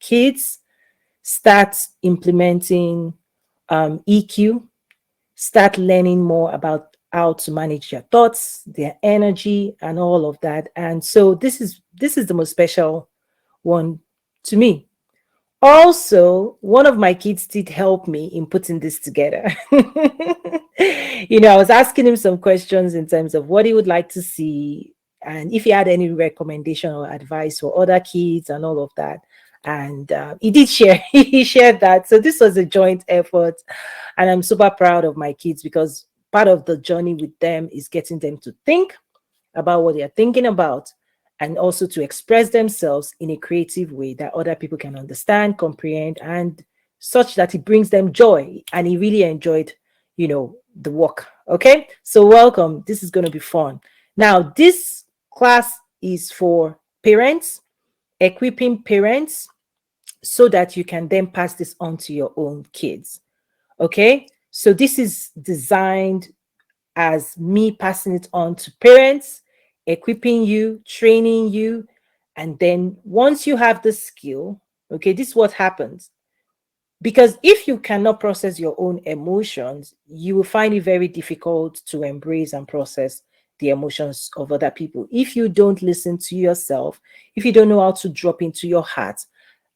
kids start implementing EQ, start learning more about how to manage their thoughts, their energy, and all of that. And so this is the most special one to me. Also, one of my kids did help me in putting this together. I was asking him some questions in terms of what he would like to see and if he had any recommendation or advice for other kids and all of that. And he did share, he shared that. So this was a joint effort. And I'm super proud of my kids because part of the journey with them is getting them to think about what they're thinking about and also to express themselves in a creative way that other people can understand, comprehend, and such that it brings them joy. And he really enjoyed, the work. Okay. So welcome. This is going to be fun. Now, this class is for parents, equipping parents so that you can then pass this on to your own kids. Okay. So this is designed as me passing it on to parents, equipping you, training you. And then once you have the skill, okay, this is what happens. Because if you cannot process your own emotions, you will find it very difficult to embrace and process the emotions of other people. If you don't listen to yourself, if you don't know how to drop into your heart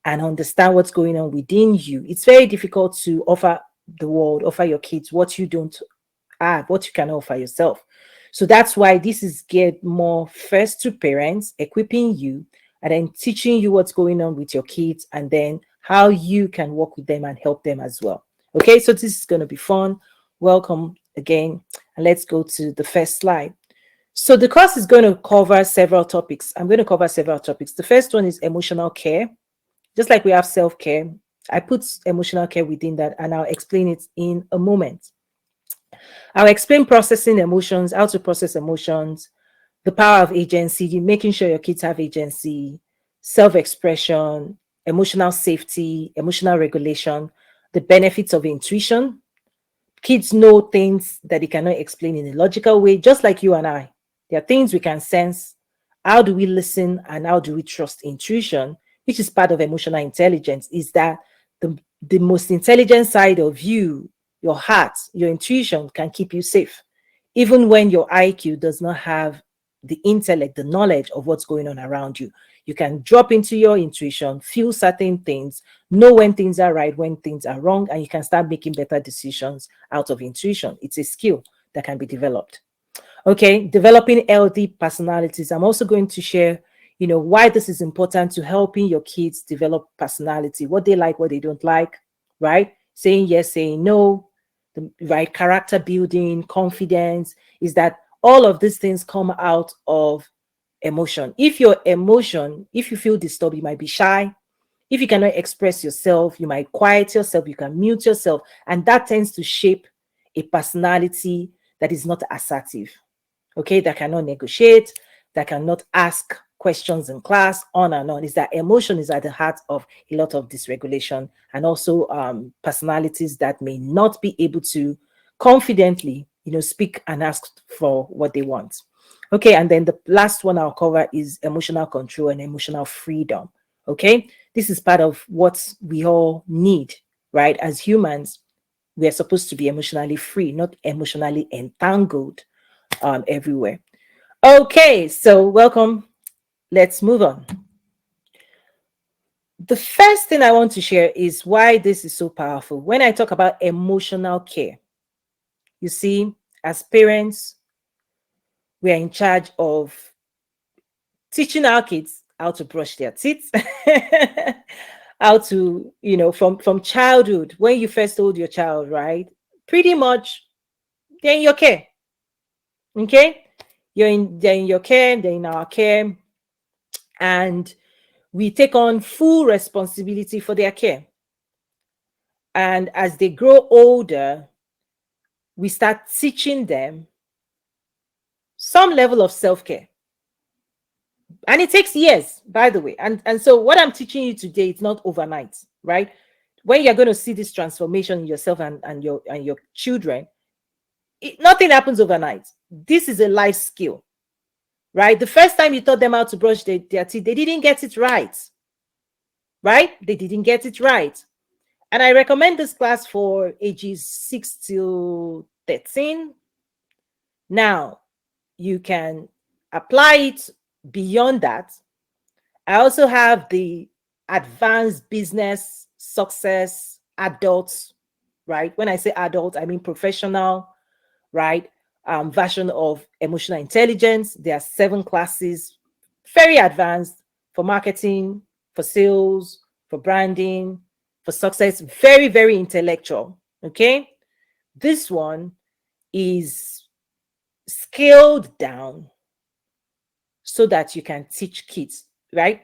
and understand what's going on within you, it's very difficult to offer the world, offer your kids what you don't have, what you can offer yourself. So that's why this is geared more first to parents, equipping you, and then teaching you what's going on with your kids, and then how you can work with them and help them as well. Okay, so this is going to be fun. Welcome again. And let's go to the first slide. So the course is going to cover several topics. I'm going to cover several topics. The first one is emotional care. Just like we have self-care, I put emotional care within that, and I'll explain it in a moment. I'll explain processing emotions, how to process emotions, the power of agency, making sure your kids have agency, self-expression, emotional safety, emotional regulation, the benefits of intuition. Kids know things that they cannot explain in a logical way, just like you and I. There are things we can sense. How do we listen and how do we trust intuition, which is part of emotional intelligence, is that the most intelligent side of you, your heart, your intuition can keep you safe, even when your IQ does not have the intellect, the knowledge of what's going on around you. You can drop into your intuition, feel certain things, know when things are right, when things are wrong, and you can start making better decisions out of intuition. It's a skill that can be developed. Okay, developing healthy personalities. I'm also going to share, why this is important to helping your kids develop personality, what they like, what they don't like, right? Saying yes, saying no, the right character building, confidence, is that all of these things come out of emotion. If you feel disturbed, you might be shy. If you cannot express yourself, you might quiet yourself, you can mute yourself, and that tends to shape a personality that is not assertive, okay, that cannot negotiate, that cannot ask questions in class, on and on. Is that emotion is at the heart of a lot of dysregulation, and also personalities that may not be able to confidently, speak and ask for what they want. Okay, and then the last one I'll cover is emotional control and emotional freedom. Okay, this is part of what we all need, right? As humans, we are supposed to be emotionally free, not emotionally entangled everywhere. Okay, so welcome. Let's move on. The first thing I want to share is why this is so powerful. When I talk about emotional care, you see, as parents, we are in charge of teaching our kids how to brush their teeth, how to, from childhood, when you first hold your child, right? Pretty much they're in your care. Okay? They're in your care, they're in our care, and we take on full responsibility for their care. And as they grow older, we start teaching them some level of self-care. And it takes years, by the way. And so what I'm teaching you today, it's not overnight, right? When you're going to see this transformation in yourself and your children, nothing happens overnight. This is a life skill, right? The first time you taught them how to brush their teeth, they didn't get it right. right? They didn't get it right. And I recommend this class for ages 6 till 13. Now, you can apply it beyond that. I also have the advanced business success adults, right? When I say adult, I mean professional, right? Version of emotional intelligence. There are 7 classes, very advanced for marketing, for sales, for branding, for success, very, very intellectual. Okay. This one is scaled down so that you can teach kids, right?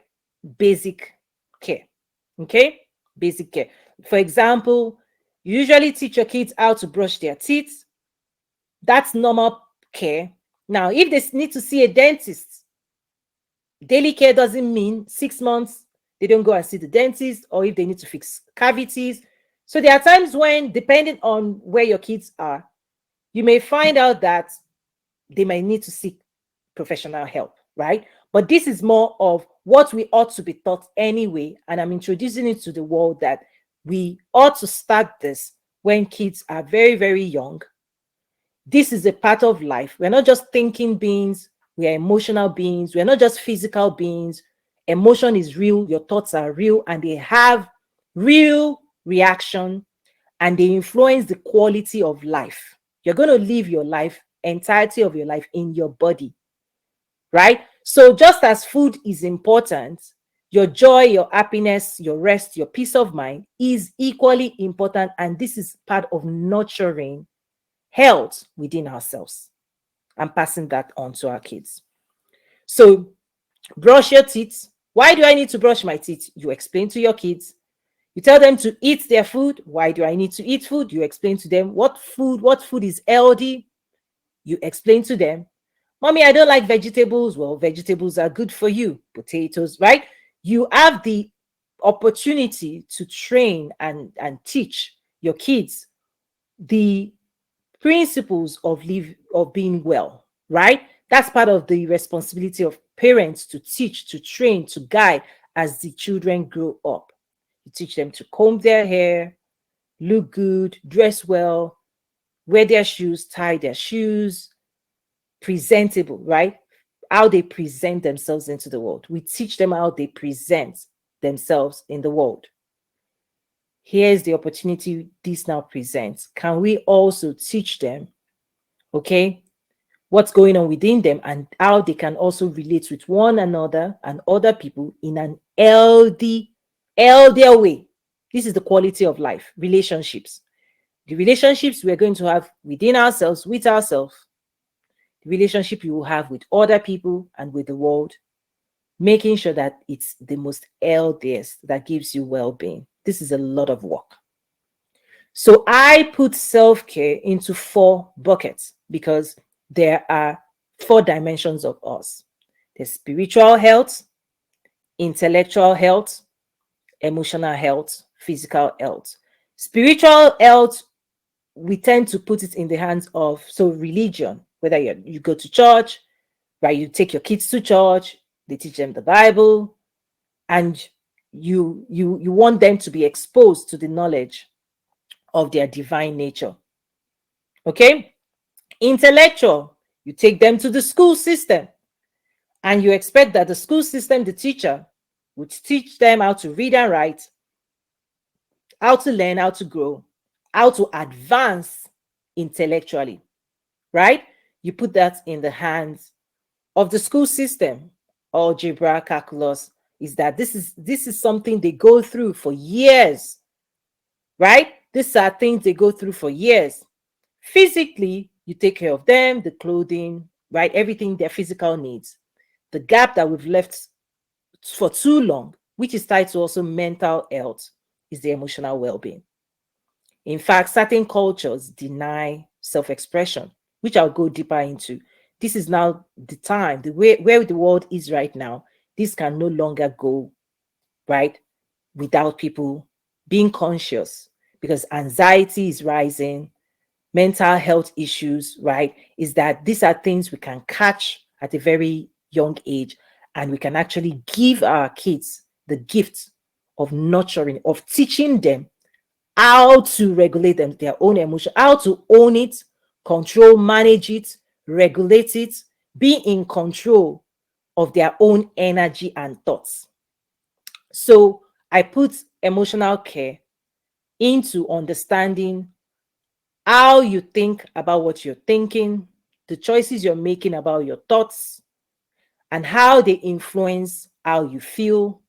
Basic care. Okay. Basic care. For example, you usually teach your kids how to brush their teeth. That's normal care. Now, if they need to see a dentist, daily care doesn't mean 6 months they don't go and see the dentist, or if they need to fix cavities. So there are times when, depending on where your kids are, you may find out that they might need to seek professional help, right? But this is more of what we ought to be taught anyway. And I'm introducing it to the world that we ought to start this when kids are very, very young. This is a part of life. We're not just thinking beings, we are emotional beings. We're not just physical beings. Emotion is real, your thoughts are real, and they have real reaction, and they influence the quality of life. You're going to live your life, entirety of your life, in your body, right? So just as food is important, your joy, your happiness, your rest, your peace of mind is equally important. And this is part of nurturing health within ourselves and passing that on to our kids. So brush your teeth. Why do I need to brush my teeth? You explain to your kids. You tell them to eat their food. Why do I need to eat food? You explain to them what food is healthy. You explain to them. Mommy, I don't like vegetables. Well, vegetables are good for you. Potatoes, right? You have the opportunity to train and teach your kids the principles of being well, right? That's part of the responsibility of parents, to teach, to train, to guide as the children grow up. You teach them to comb their hair, look good, dress well, wear their shoes, tie their shoes, presentable, right? How they present themselves into the world. We teach them how they present themselves in the world. Here's the opportunity this now presents. Can we also teach them, okay, what's going on within them and how they can also relate with one another and other people in an healthier way? This is the quality of life, relationships. The relationships we're going to have within ourselves, with ourselves, the relationship you will have with other people and with the world, making sure that it's the most healthiest that gives you well-being. This is a lot of work. So I put self-care into 4 buckets because there are 4 dimensions of us. There's spiritual health, intellectual health, emotional health, physical health. Spiritual health, we tend to put it in the hands of, so religion, whether you go to church, right? You take your kids to church, they teach them the Bible, and you want them to be exposed to the knowledge of their divine nature. Okay? Intellectual, you take them to the school system, and you expect that the school system, the teacher, would teach them how to read and write, how to learn, how to grow, how to advance intellectually, right? You put that in the hands of the school system. Algebra, calculus, is that this is something they go through for years, right? These are things they go through for years. Physically, you take care of them, the clothing, right? Everything, their physical needs. The gap that we've left for too long, which is tied to also mental health, is the emotional well-being. In fact, certain cultures deny self-expression, which I'll go deeper into. This is now the time, the way where the world is right now. This can no longer go, right, without people being conscious, because anxiety is rising, mental health issues, right? Is that these are things we can catch at a very young age, and we can actually give our kids the gift of nurturing, of teaching them how to regulate them, their own emotion, how to own it, control, manage it, regulate it, be in control of their own energy and thoughts. So I put emotional care into understanding how you think about what you're thinking, the choices you're making about your thoughts, and how they influence how you feel,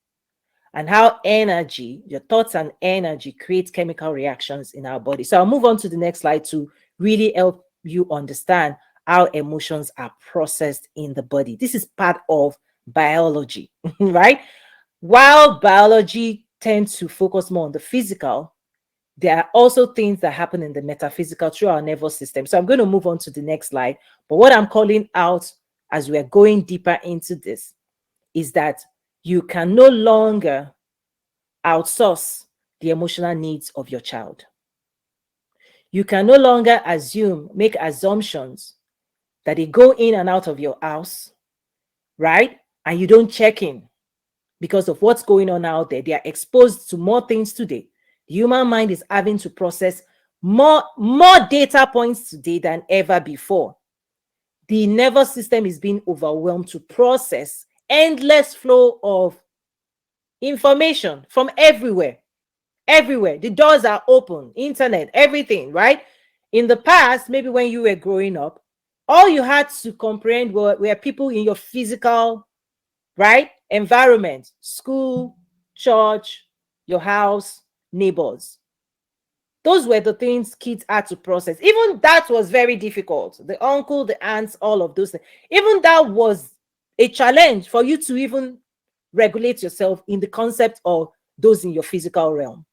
and how energy, your thoughts and energy, create chemical reactions in our body. So I'll move on to the next slide to really help you understand how emotions are processed in the body. This is part of biology, right? While biology tends to focus more on the physical, there are also things that happen in the metaphysical through our nervous system. So I'm going to move on to the next slide. But what I'm calling out as we're going deeper into this is that you can no longer outsource the emotional needs of your child. You can no longer make assumptions that they go in and out of your house, right? And you don't check in because of what's going on out there. They are exposed to more things today. The human mind is having to process more data points today than ever before. The nervous system is being overwhelmed to process endless flow of information from everywhere. Everywhere. The doors are open, internet, everything, right? In the past, maybe when you were growing up, all you had to comprehend were people in your physical, right, environment, school, church, your house, neighbors. Those were the things kids had to process. Even that was very difficult. The uncle, the aunts, all of those things. Even that was a challenge for you to even regulate yourself in the concept of those in your physical realm.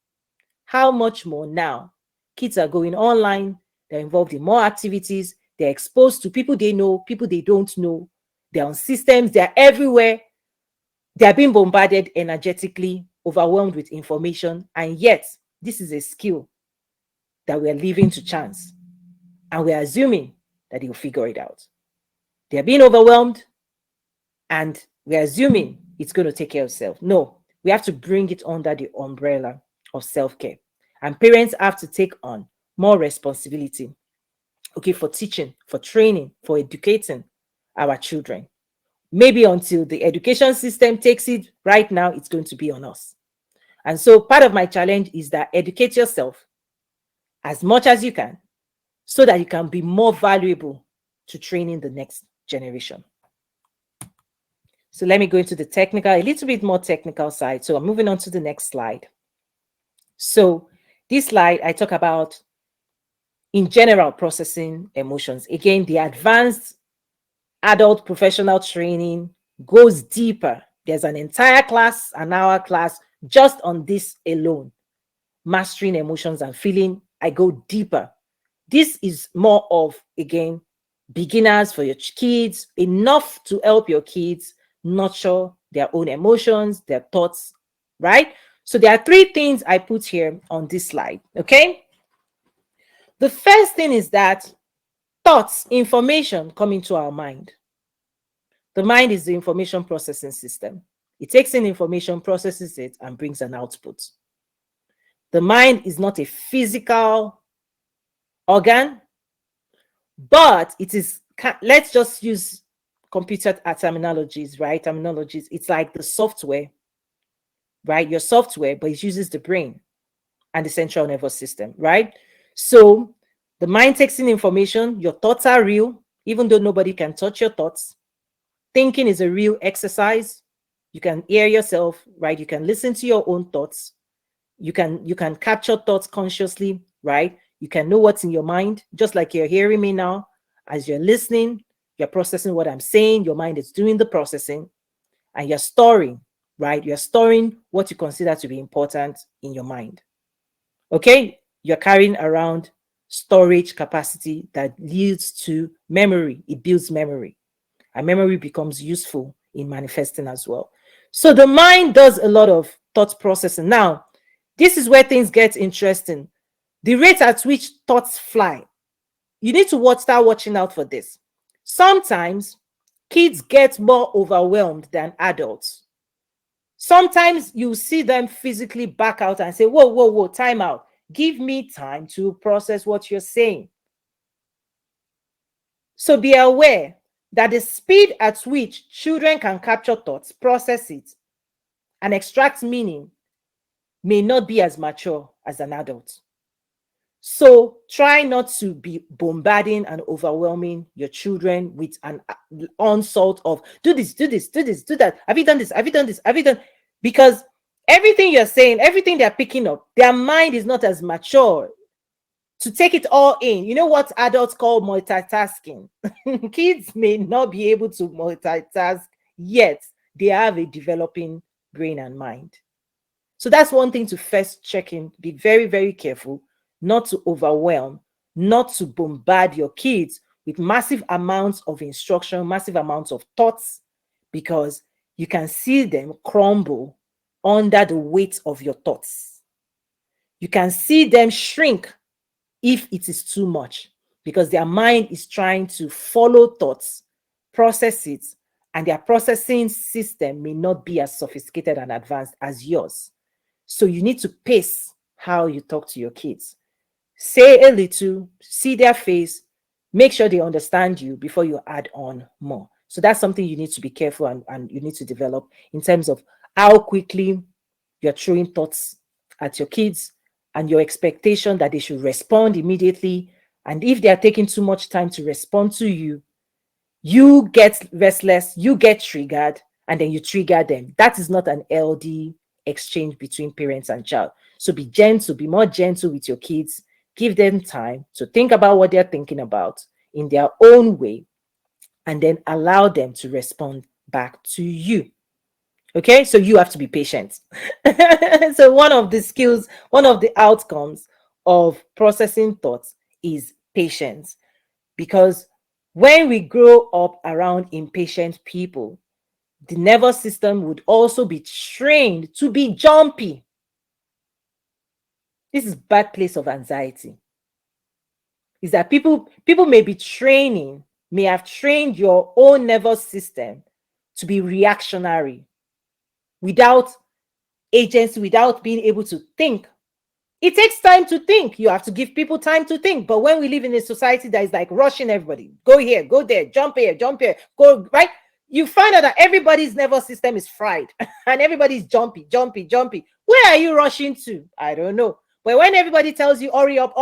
How much more now? Kids are going online, they're involved in more activities, they're exposed to people they know, people they don't know, they're on systems, they're everywhere, they're being bombarded energetically, overwhelmed with information, and yet this is a skill that we're leaving to chance, and we're assuming that they'll figure it out. They're being overwhelmed, and we're assuming it's going to take care of itself. No, we have to bring it under the umbrella of self-care. And parents have to take on more responsibility, okay, for teaching, for training, for educating our children. Maybe until the education system takes it, right now, it's going to be on us. And so part of my challenge is that educate yourself as much as you can so that you can be more valuable to training the next generation. So let me go into the technical, a little bit more technical side. So I'm moving on to the next slide. So this slide, I talk about, in general, processing emotions. Again, the advanced adult professional training goes deeper. There's an entire class, an hour class, just on this alone. Mastering emotions and feeling, I go deeper. This is more of, again, beginners for your kids, enough to help your kids nurture their own emotions, their thoughts, right? So there are three things I put here on this slide, okay? The first thing is that thoughts, information come into our mind. The mind is the information processing system. It takes in information, processes it, and brings an output. The mind is not a physical organ, but it is, let's just use computer terminologies, right? Terminologies. It's like the software, right? Your software, but it uses the brain and the central nervous system, right? So the mind takes in information. Your thoughts are real, even though nobody can touch your thoughts. Thinking is a real exercise. You can hear yourself, right? You can listen to your own thoughts. You can capture thoughts consciously, right? You can know what's in your mind, just like you're hearing me now. As you're listening, you're processing what I'm saying. Your mind is doing the processing, and you're storing, right? You're storing what you consider to be important in your mind. Okay? You're carrying around storage capacity that leads to memory. It builds memory, and memory becomes useful in manifesting as well. So the mind does a lot of thought processing. Now, this is where things get interesting. The rate at which thoughts fly. You need to start watching out for this. Sometimes kids get more overwhelmed than adults. Sometimes you see them physically back out and say, whoa, whoa, whoa, time out. Give me time to process what you're saying. So be aware that the speed at which children can capture thoughts, process it, and extract meaning may not be as mature as an adult. So try not to be bombarding and overwhelming your children with an onslaught of do this, do this, do this, do that. Have you done this? Have you done this? Have you done? Because everything you're saying, everything they're picking up, their mind is not as mature to take it all in. You know what adults call multitasking? Kids may not be able to multitask yet. They have a developing brain and mind. So that's one thing to first check in. Be very, very careful not to overwhelm, not to bombard your kids with massive amounts of instruction, massive amounts of thoughts, because you can see them crumble under the weight of your thoughts. You can see them shrink if it is too much, because their mind is trying to follow thoughts, process it, and their processing system may not be as sophisticated and advanced as yours. So you need to pace how you talk to your kids. Say a little, see their face, make sure they understand you before you add on more. So that's something you need to be careful and you need to develop in terms of how quickly you're throwing thoughts at your kids and your expectation that they should respond immediately. And if they are taking too much time to respond to you, you get restless, you get triggered, and then you trigger them. That is not an healthy exchange between parents and child. So be gentle, be more gentle with your kids. Give them time to think about what they're thinking about in their own way, and then allow them to respond back to you. Okay, so you have to be patient. So one of the skills, one of the outcomes of processing thoughts is patience. Because when we grow up around impatient people, the nervous system would also be trained to be jumpy. This is bad place of anxiety. Is that people may be training, may have trained your own nervous system to be reactionary without agency, without being able to think. It takes time to think. You have to give people time to think. But when we live in a society that is like rushing everybody, go here, go there, jump here, go right, you find out that everybody's nervous system is fried and everybody's jumpy. Where are you rushing to? I don't know. But when everybody tells you, hurry up,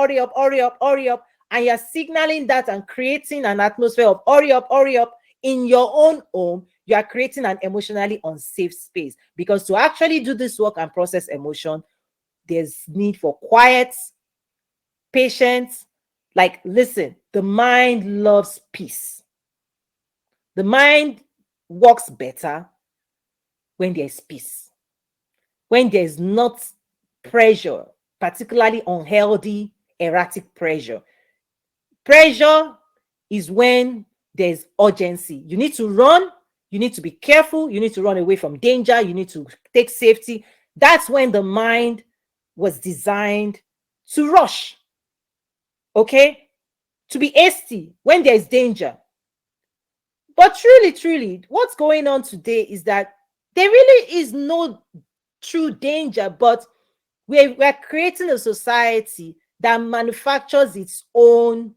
and you're signaling that and creating an atmosphere of hurry up in your own home, you are creating an emotionally unsafe space. Because to actually do this work and process emotion, there's need for quiet, patience. Like, listen, the mind loves peace. The mind works better when there's peace, when there's not pressure, particularly unhealthy, erratic pressure. Pressure is when there's urgency. You need to run, you need to be careful, you need to run away from danger, you need to take safety. That's when the mind was designed to rush, okay? To be hasty when there's danger. But truly, what's going on today is that there really is no true danger, but we're creating a society that manufactures its own,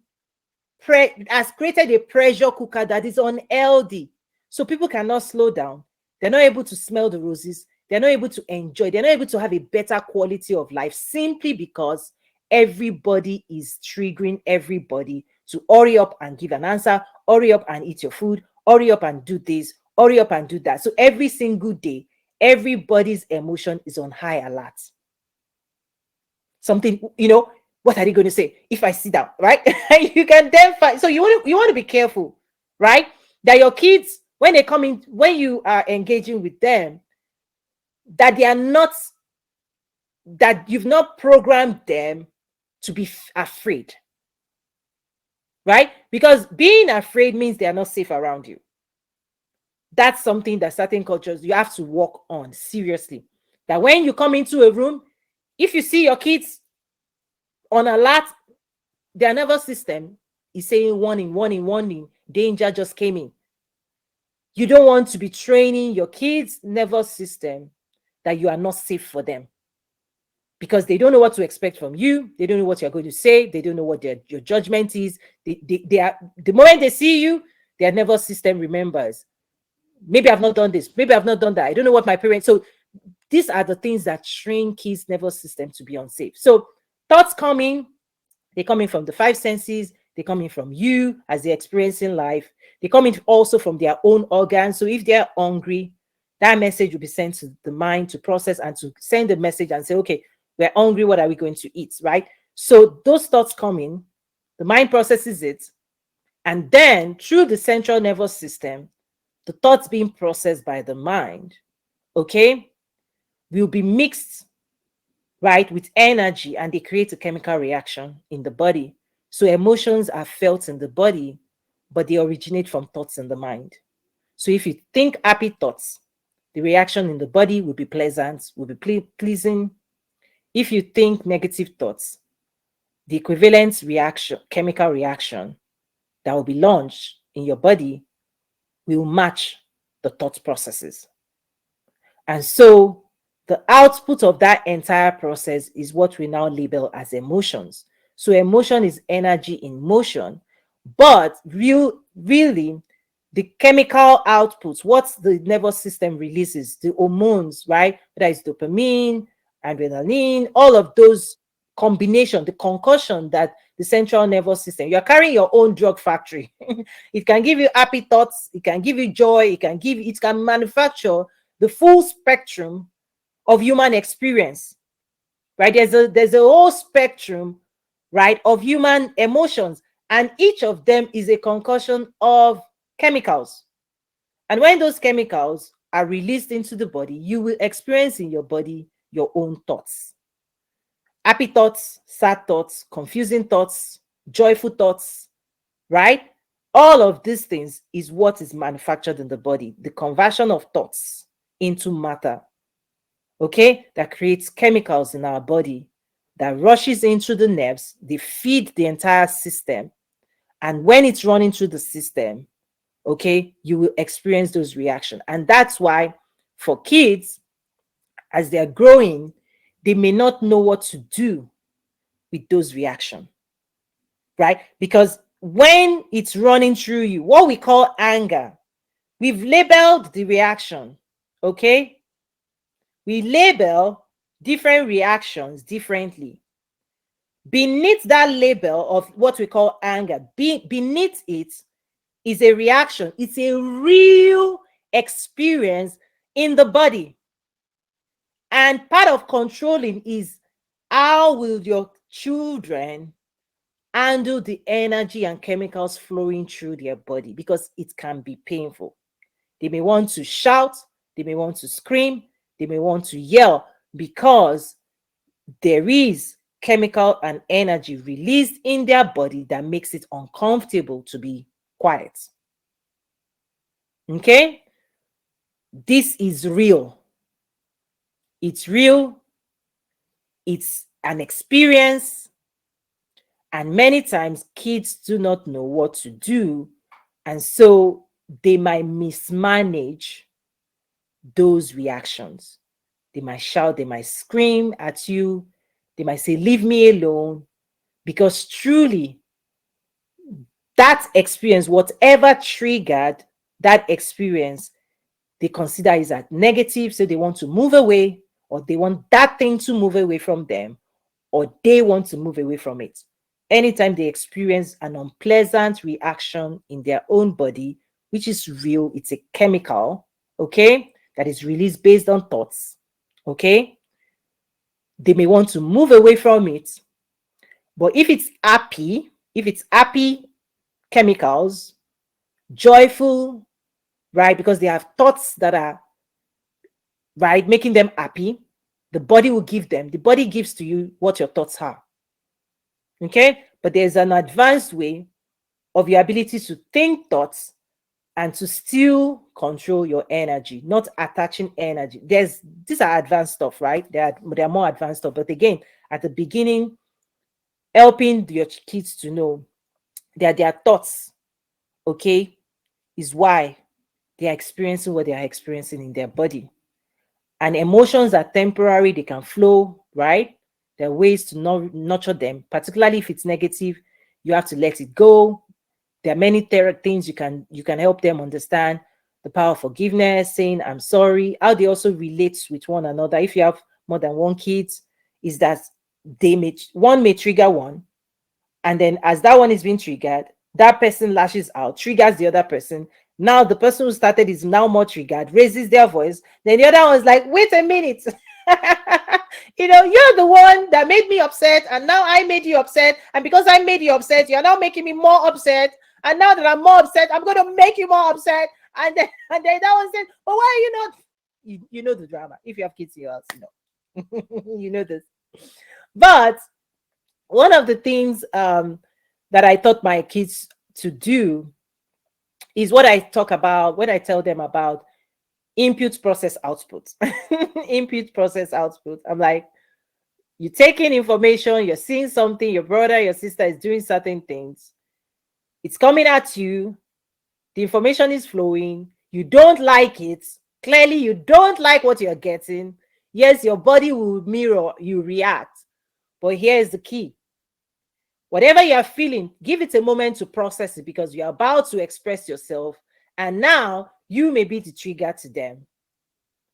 has created a pressure cooker that is unhealthy. So people cannot slow down. They're not able to smell the roses. They're not able to enjoy. They're not able to have a better quality of life simply because everybody is triggering everybody to hurry up and give an answer, hurry up and eat your food, hurry up and do this, hurry up and do that. So every single day, everybody's emotion is on high alert. Something, what are they going to say if I sit down, right? You can then find. So you want to be careful, right? That your kids, when they come in, when you are engaging with them, that you've not programmed them to be afraid, right? Because being afraid means they are not safe around you. That's something that certain cultures you have to work on seriously. That when you come into a room, if you see your kids on alert, their nervous system is saying warning, danger just came in. You don't want to be training your kids' nervous system that you are not safe for them, because they don't know what to expect from you. They don't know what you're going to say. They don't know what your judgment is. They are, the moment they see you, their nervous system remembers, maybe I've not done this, maybe I've not done that, I don't know what my parents. So these are the things that train kids' nervous system to be unsafe. So thoughts coming, they come in from the five senses, they come in from you as they're experiencing life, they come in also from their own organs. So if they're hungry, that message will be sent to the mind to process and to send a message and say, okay, we're hungry, what are we going to eat, right? So those thoughts come in, the mind processes it, and then through the central nervous system, the thoughts being processed by the mind, okay, will be mixed, right, with energy, and they create a chemical reaction in the body. So emotions are felt in the body, but they originate from thoughts in the mind. So if you think happy thoughts, the reaction in the body will be pleasant, will be pleasing. If you think negative thoughts, the equivalent reaction, chemical reaction that will be launched in your body will match the thought processes. And so the output of that entire process is what we now label as emotions. So emotion is energy in motion, but really the chemical outputs, what the nervous system releases, the hormones, right? Whether it's dopamine, adrenaline, all of those combination, the concussion that the central nervous system, you're carrying your own drug factory. It can give you happy thoughts, it can give you joy, it can manufacture the full spectrum of human experience, right? There's a whole spectrum, right, of human emotions, and each of them is a concussion of chemicals. And when those chemicals are released into the body, you will experience in your body your own thoughts. Happy thoughts, sad thoughts, confusing thoughts, joyful thoughts, right? All of these things is what is manufactured in the body, the conversion of thoughts into matter, okay, that creates chemicals in our body that rushes into the nerves. They feed the entire system. And when it's running through the system, okay, you will experience those reactions. And that's why for kids, as they're growing, they may not know what to do with those reactions, right? Because when it's running through you, what we call anger, we've labeled the reaction, okay? We label different reactions differently. Beneath that label of what we call anger, beneath it is a reaction. It's a real experience in the body. And part of controlling is how will your children handle the energy and chemicals flowing through their body, because it can be painful. They may want to shout, they may want to scream, they may want to yell, because there is chemical and energy released in their body that makes it uncomfortable to be quiet. Okay? This is real. It's real. It's an experience. And many times kids do not know what to do. And so they might mismanage those reactions. They might shout, they might scream at you, they might say, leave me alone, because truly that experience, whatever triggered that experience, they consider is as negative. So they want to move away, or they want that thing to move away from them, or they want to move away from it. Anytime they experience an unpleasant reaction in their own body, which is real, it's a chemical, okay, that is released based on thoughts, okay, they may want to move away from it. But if it's happy chemicals, joyful, right, because they have thoughts that are, right, making them happy, the body gives to you what your thoughts are. Okay, but there's an advanced way of your ability to think thoughts and to still control your energy, not attaching energy. These are advanced stuff, right? They are more advanced stuff. But again, at the beginning, helping your kids to know that their thoughts, okay, is why they are experiencing what they are experiencing in their body. And emotions are temporary, they can flow, right? There are ways to nurture them, particularly if it's negative. You have to let it go. There are many things you can help them understand: the power of forgiveness, saying I'm sorry, how they also relate with one another. If you have more than one kid, is that one may trigger one, and then as that one is being triggered, that person lashes out, triggers the other person. Now the person who started is now more triggered, raises their voice. Then the other one's like, wait a minute. You're the one that made me upset, and now I made you upset. And because I made you upset, you're now making me more upset. And now that I'm more upset, I'm going to make you more upset. And then that one said, but why are you not? You know the drama. If you have kids in your house, you know this. But one of the things that I taught my kids to do is what I talk about when I tell them about input, process, output. Input, process, output. I'm like, you're taking information, you're seeing something, your brother, your sister is doing certain things. It's coming at you. The information is flowing. You don't like it. Clearly, you don't like what you're getting. Yes, your body will mirror, you react. But here's the key: whatever you're feeling, give it a moment to process it, because you're about to express yourself. And now you may be the trigger to them.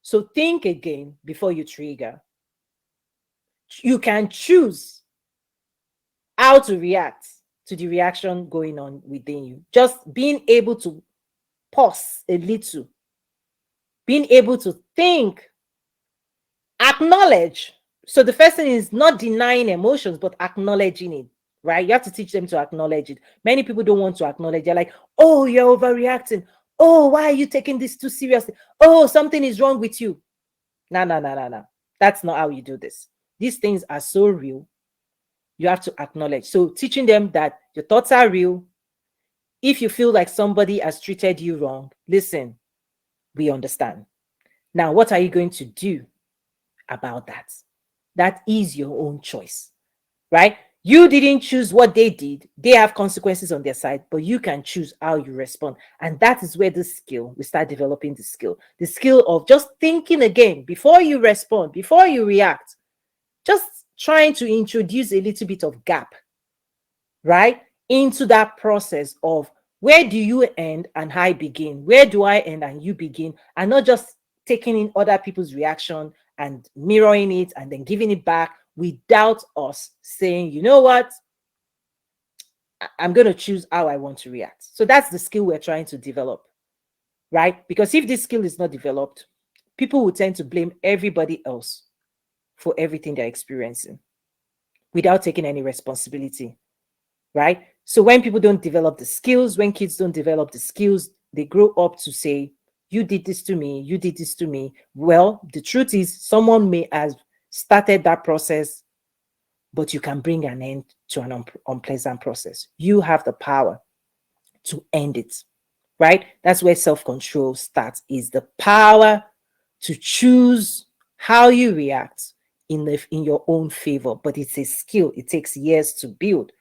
So think again before you trigger. You can choose how to react to the reaction going on within you. Just being able to pause a little, being able to think, acknowledge. So the first thing is not denying emotions, but acknowledging it, right? You have to teach them to acknowledge it. Many people don't want to acknowledge. They're like, oh, you're overreacting. Oh, why are you taking this too seriously? Oh, something is wrong with you. No, no, no, no, no. That's not how you do this. These things are so real. You have to acknowledge. So teaching them that your thoughts are real. If you feel like somebody has treated you wrong, listen, we understand. Now, what are you going to do about that? That is your own choice, right? You didn't choose what they did. They have consequences on their side, but you can choose how you respond. And that is where we start developing the skill of just thinking again before you respond, before you react, just trying to introduce a little bit of gap, right, into that process of where do you end and I begin? Where do I end and you begin? And not just taking in other people's reaction and mirroring it and then giving it back without us saying, you know what, I'm going to choose how I want to react. So that's the skill we're trying to develop, right? Because if this skill is not developed, people will tend to blame everybody else for everything they're experiencing without taking any responsibility, right? So when people don't develop the skills, when kids don't develop the skills, they grow up to say, you did this to me, you did this to me. Well, the truth is someone may have started that process, but you can bring an end to an unpleasant process. You have the power to end it, right? That's where self-control starts, is the power to choose how you react in your own favor. But it's a skill. It takes years to build.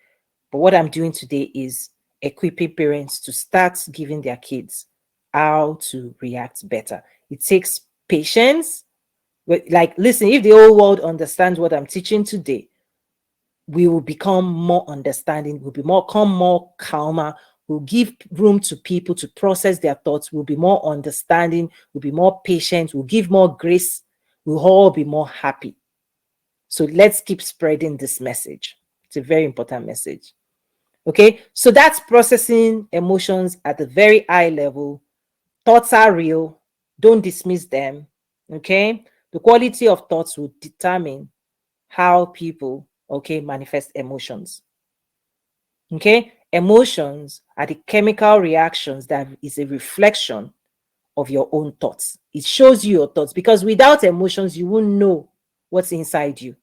But what I'm doing today is equipping parents to start giving their kids how to react better. It takes patience. Like, listen, if the whole world understands what I'm teaching today, we will become more understanding, we'll become more calmer, we'll give room to people to process their thoughts, we'll be more understanding, we'll be more patient, we'll give more grace, we'll all be more happy. So let's keep spreading this message. It's a very important message. Okay, so that's processing emotions at a very high level. Thoughts are real. Don't dismiss them. Okay, the quality of thoughts will determine how people, okay, manifest emotions. Okay, emotions are the chemical reactions that is a reflection of your own thoughts. It shows you your thoughts, because without emotions, you won't know what's inside you.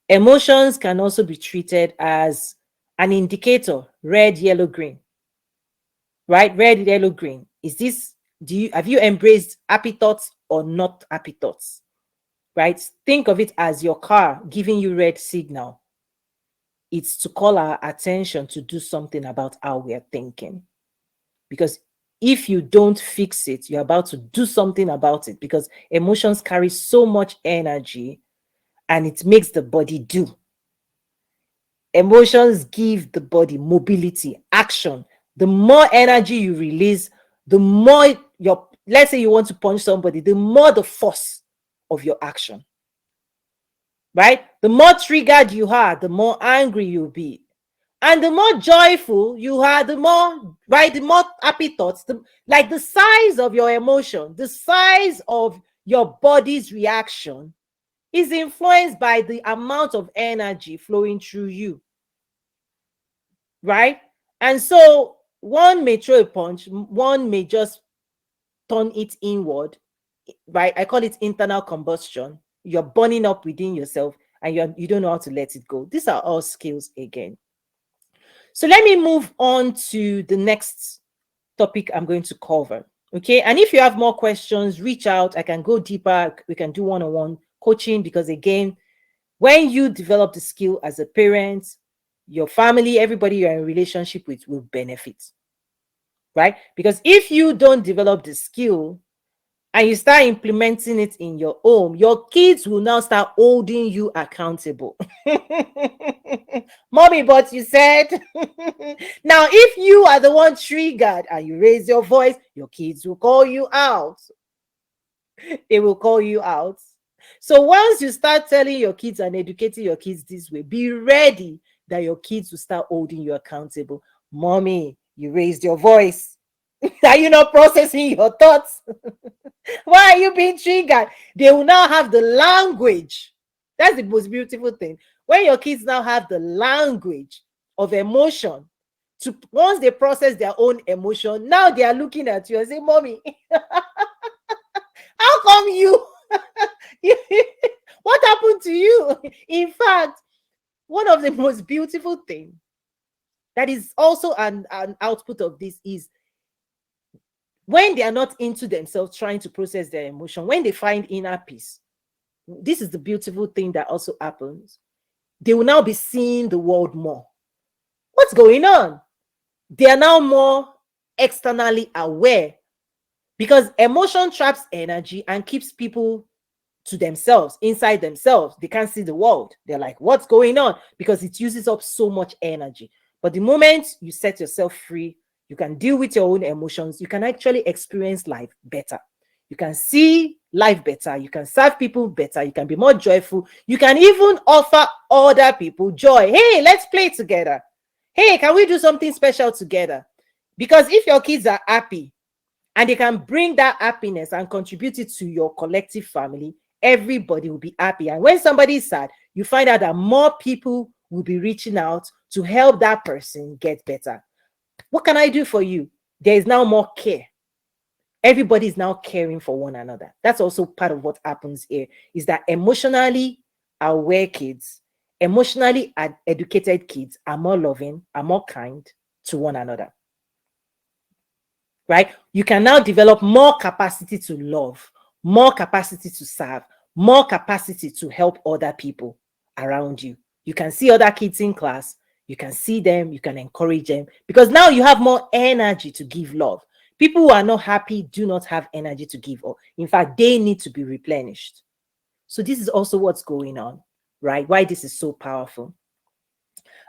Emotions can also be treated as an indicator: red, yellow, green, right? Red, yellow, green. Have you embraced happy thoughts or not happy thoughts, right? Think of it as your car giving you red signal. It's to call our attention to do something about how we are thinking. Because if you don't fix it, you're about to do something about it, because emotions carry so much energy and it makes the body do. Emotions give the body mobility, action. The more energy you release, the more your, let's say you want to punch somebody, the more the force of your action, right? The more triggered you are, the more angry you'll be. And the more joyful you are, the more, right, the more happy thoughts, like the size of your emotion, the size of your body's reaction is influenced by the amount of energy flowing through you, right? And so one may throw a punch, one may just turn it inward, right? I call it internal combustion. You're burning up within yourself and you don't know how to let it go. These are all skills again. So let me move on to the next topic I'm going to cover. Okay. And if you have more questions, reach out. I can go deeper. We can do one-on-one coaching, because again, when you develop the skill as a parent, your family, everybody you're in relationship with will benefit, right? Because if you don't develop the skill and you start implementing it in your home, your kids will now start holding you accountable. Mommy, but you said. Now, if you are the one triggered and you raise your voice, your kids will call you out. They will call you out. So once you start telling your kids and educating your kids this way, be ready that your kids will start holding you accountable. Mommy, you raised your voice. Are you not processing your thoughts? Why are you being triggered? They will now have the language. That's the most beautiful thing. When your kids now have the language of emotion, to once they process their own emotion, now they are looking at you and say, Mommy, how come you? What happened to you? In fact, one of the most beautiful things that is also an output of this is when they are not into themselves trying to process their emotion, when they find inner peace. This is the beautiful thing that also happens. They will now be seeing the world more. What's going on? They are now more externally aware, because emotion traps energy and keeps people to themselves, inside themselves. They can't see the world. They're like, what's going on? Because it uses up so much energy. But the moment you set yourself free, you can deal with your own emotions. You can actually experience life better. You can see life better. You can serve people better. You can be more joyful. You can even offer other people joy. Hey, let's play together. Hey, can we do something special together? Because if your kids are happy and they can bring that happiness and contribute it to your collective family, everybody will be happy. And when somebody is sad, you find out that more people will be reaching out to help that person get better. What can I do for you? There is now more care. Everybody is now caring for one another. That's also part of what happens here, is that emotionally aware kids, emotionally educated kids are more loving, are more kind to one another. Right? You can now develop more capacity to love, more capacity to serve, more capacity to help other people around you. You can see other kids in class, you can see them, you can encourage them, because now you have more energy to give love. People who are not happy do not have energy to give up. In fact, they need to be replenished. So this is also what's going on, right? Why this is so powerful.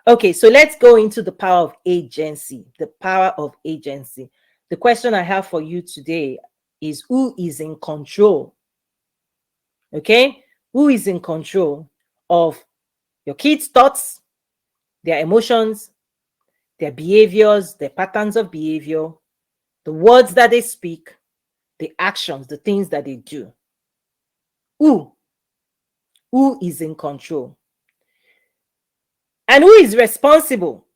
Okay, so let's go into the power of agency. The power of agency. The question I have for you today is, who is in control? Okay, who is in control of your kids' thoughts, their emotions, their behaviors, their patterns of behavior, the words that they speak, the actions, the things that they do? Who is in control? And who is responsible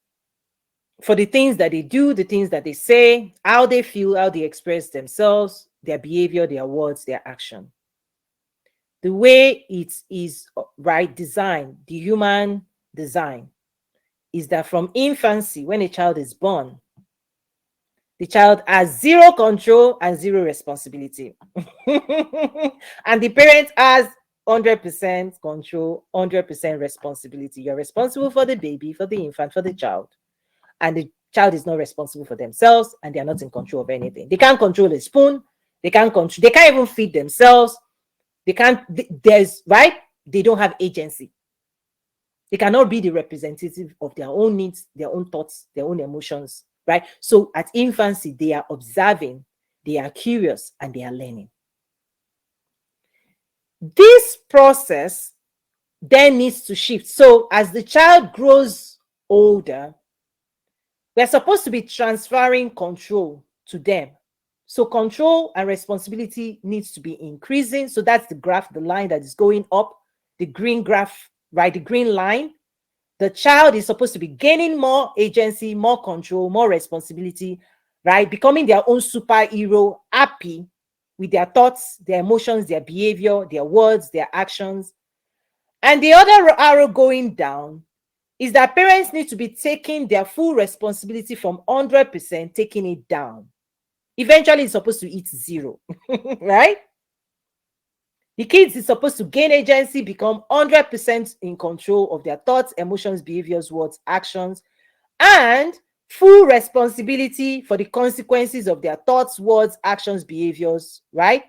for the things that they do, the things that they say, how they feel, how they express themselves, their behavior, their words, their action? The way it is, right, designed, the human design, is that from infancy, when a child is born, the child has zero control and zero responsibility. And the parent has 100% control, 100% responsibility. You're responsible for the baby, for the infant, for the child. And the child is not responsible for themselves and they are not in control of anything. They can't control a spoon. They can't even feed themselves. They can't, right? They don't have agency. They cannot be the representative of their own needs, their own thoughts, their own emotions, right? So at infancy, they are observing, they are curious, and they are learning. This process then needs to shift. So as the child grows older, we're supposed to be transferring control to them. So control and responsibility needs to be increasing. So that's the graph, the line that is going up, the green graph, right? The green line. The child is supposed to be gaining more agency, more control, more responsibility, right? Becoming their own superhero, happy with their thoughts, their emotions, their behavior, their words, their actions. And the other arrow going down is that parents need to be taking their full responsibility from 100%, taking it down. Eventually, it's supposed to hit 0, right? The kids is supposed to gain agency, become 100% in control of their thoughts, emotions, behaviors, words, actions, and full responsibility for the consequences of their thoughts, words, actions, behaviors, right?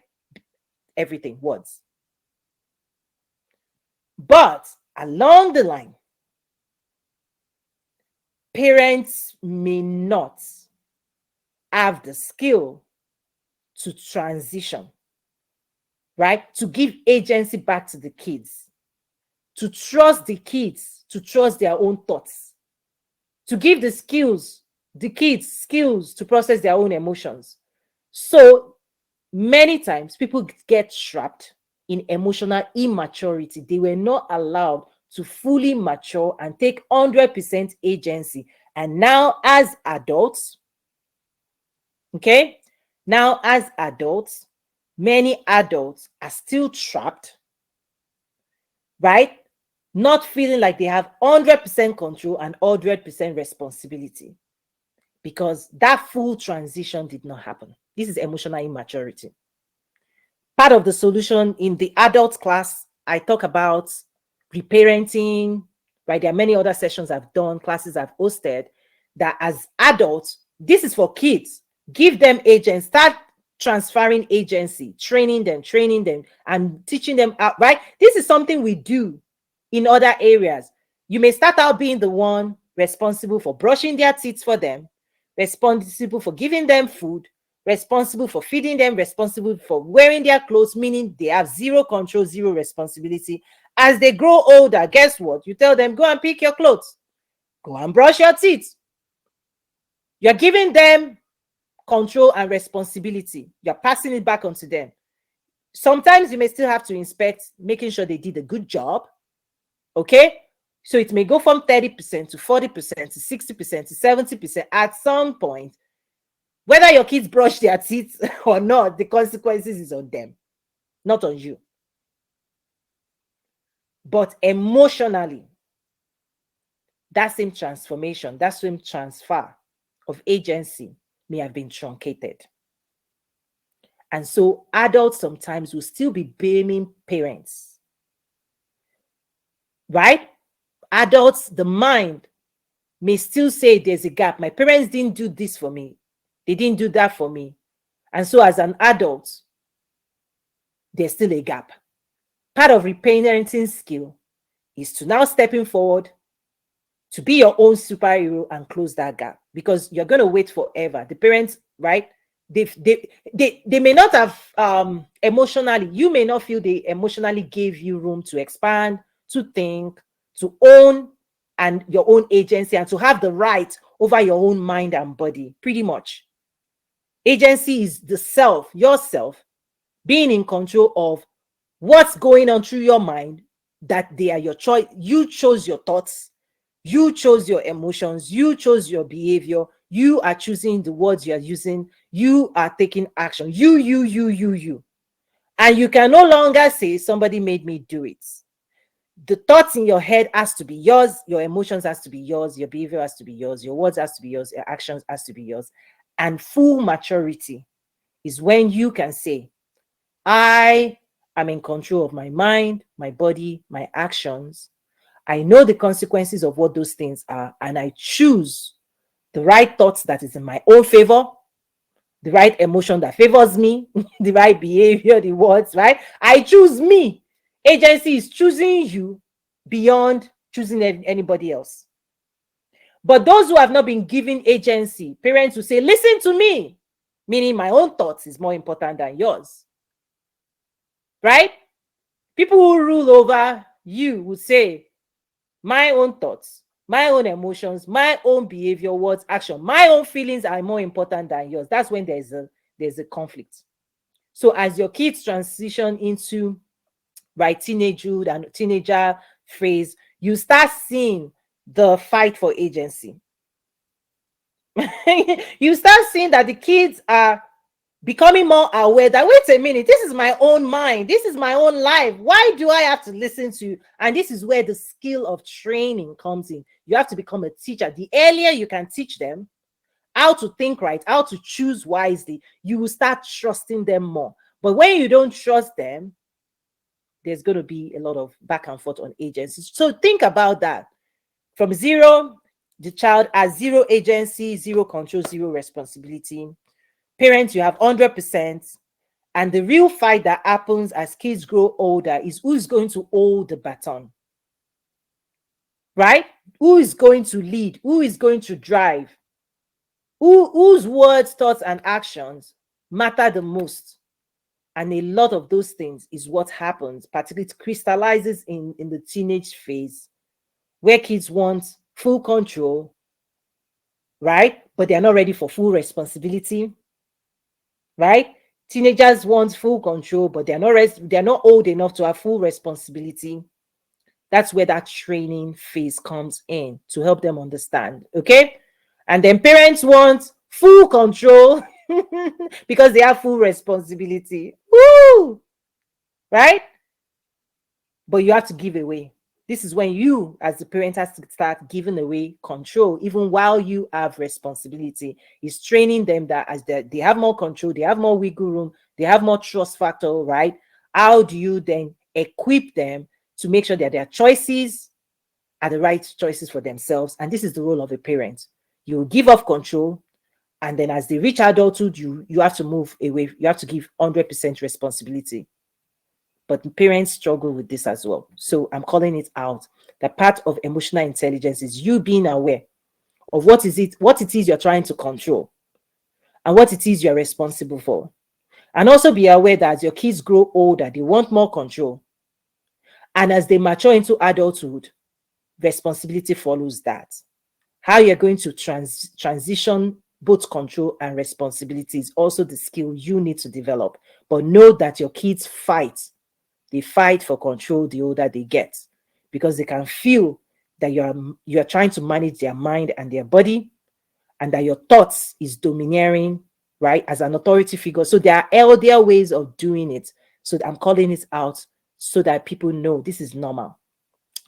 Everything, words. But along the line, parents may not have the skill to transition, right? To give agency back to the kids, to trust the kids, to trust their own thoughts, to give the kids skills to process their own emotions. So many times people get trapped in emotional immaturity. They were not allowed to fully mature and take 100% agency. And now as adults, okay, now as adults, many adults are still trapped, right? Not feeling like they have 100% control and 100% responsibility because that full transition did not happen. This is emotional immaturity. Part of the solution in the adult class, I talk about reparenting, right? There are many other sessions I've done, classes I've hosted, that as adults, this is for kids. Give them agents, start transferring agency, training them, and teaching them out, right? This is something we do in other areas. You may start out being the one responsible for brushing their teeth for them, responsible for giving them food, responsible for feeding them, responsible for wearing their clothes, meaning they have zero control, zero responsibility. As they grow older, guess what? You tell them, go and pick your clothes, go and brush your teeth. You're giving them control and responsibility. You're passing it back onto them. Sometimes you may still have to inspect, making sure they did a good job. Okay? So it may go from 30% to 40% to 60% to 70% at some point. Whether your kids brush their teeth or not, the consequences is on them, not on you. But emotionally, that same transformation, that same transfer of agency may have been truncated. And so adults sometimes will still be blaming parents, right? Adults, the mind may still say there's a gap. My parents didn't do this for me. They didn't do that for me. And so as an adult, there's still a gap. Part of reparenting skill is to now stepping forward to be your own superhero and close that gap, because you're going to wait forever. The parents, right? They may not have emotionally, you may not feel they emotionally gave you room to expand, to think, to own and your own agency, and to have the right over your own mind and body. Pretty much agency is the self, yourself, being in control of what's going on through your mind, that they are your choice. You chose your thoughts, you chose your emotions, you chose your behavior, you are choosing the words you are using, you are taking action. You. And you can no longer say somebody made me do it. The thoughts in your head has to be yours, your emotions has to be yours, your behavior has to be yours, your words has to be yours, your actions has to be yours. And full maturity is when you can say, I am in control of my mind, my body, my actions. I know the consequences of what those things are, and I choose the right thoughts that is in my own favor, the right emotion that favors me, the right behavior, the words, right? I choose me. Agency is choosing you beyond choosing anybody else. But those who have not been given agency, parents will say, listen to me, meaning my own thoughts is more important than yours, right? People who rule over you will say, my own thoughts, my own emotions, my own behavior, words, action, my own feelings are more important than yours. That's when there's a conflict. So as your kids transition into right teenagehood and teenager phase, you start seeing the fight for agency. You start seeing that the kids are becoming more aware that, wait a minute, this is my own mind, this is my own life, why do I have to listen to you? And this is where the skill of training comes in. You have to become a teacher. The earlier you can teach them how to think right, how to choose wisely, you will start trusting them more. But when you don't trust them, there's going to be a lot of back and forth on agencies. So think about that. From zero, the child has zero agency, zero control, zero responsibility. Parents, you have 100%. And the real fight that happens as kids grow older is who's going to hold the baton, right? Who is going to lead? Who is going to drive? Whose words, thoughts, and actions matter the most? And a lot of those things is what happens, particularly it crystallizes in the teenage phase, where kids want full control, right? But they're not ready for full responsibility, right? Teenagers want full control, but they're not old enough to have full responsibility. That's where that training phase comes in to help them understand, okay? And then parents want full control because they have full responsibility. Woo! Right? But you have to give away. This is when you, as the parent, has to start giving away control, even while you have responsibility. It's training them that as they have more control, they have more wiggle room, they have more trust factor, right? How do you then equip them to make sure that their choices are the right choices for themselves? And this is the role of a parent. You give up control, and then as they reach adulthood, you have to move away. You have to give 100% responsibility. But parents struggle with this as well. So I'm calling it out. The part of emotional intelligence is you being aware of what it is you're trying to control and what it is you're responsible for. And also be aware that as your kids grow older, they want more control. And as they mature into adulthood, responsibility follows that. How you're going to transition both control and responsibility is also the skill you need to develop. But know that your kids fight. They fight for control the older they get, because they can feel that you're trying to manage their mind and their body, and that your thoughts is domineering, right, as an authority figure. So there are healthier ways of doing it. So I'm calling it out so that people know this is normal.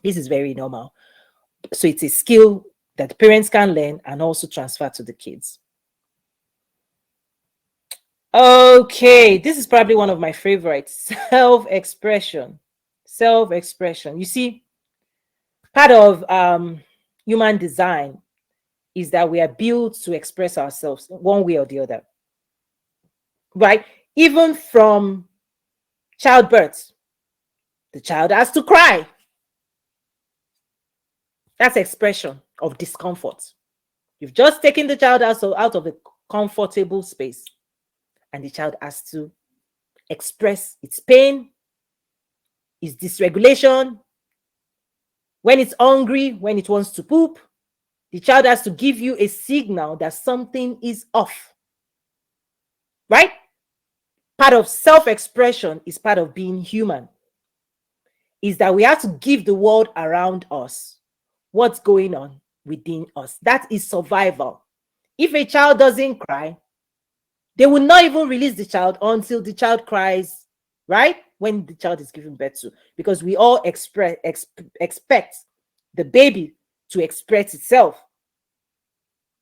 This is very normal. So it's a skill that parents can learn and also transfer to the kids. Okay, this is probably one of my favorites. Self-expression. Self-expression. You see, part of human design is that we are built to express ourselves one way or the other, right? Even from childbirth, the child has to cry. That's expression of discomfort. You've just taken the child out of a comfortable space, and the child has to express its pain, its dysregulation. When it's hungry, when it wants to poop, the child has to give you a signal that something is off, right? Part of self-expression is part of being human, is that we have to give the world around us what's going on within us. That is survival. If a child doesn't cry, they will not even release the child until the child cries, right? When the child is given birth to, because we all expect the baby to express itself.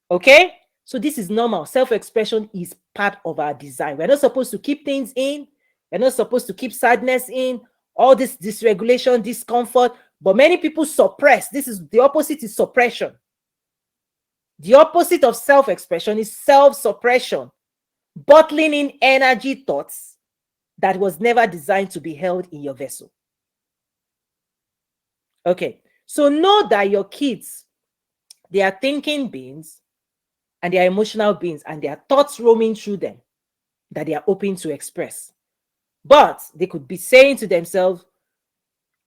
Okay? So this is normal. Self-expression is part of our design. We're not supposed to keep things in. We're not supposed to keep sadness in, all this dysregulation, discomfort. But many people suppress. This is the opposite, is suppression. The opposite of self-expression is self-suppression, bottling in energy thoughts that was never designed to be held in your vessel. Okay, so know that your kids, they are thinking beings and they are emotional beings, and there are thoughts roaming through them that they are open to express. But they could be saying to themselves,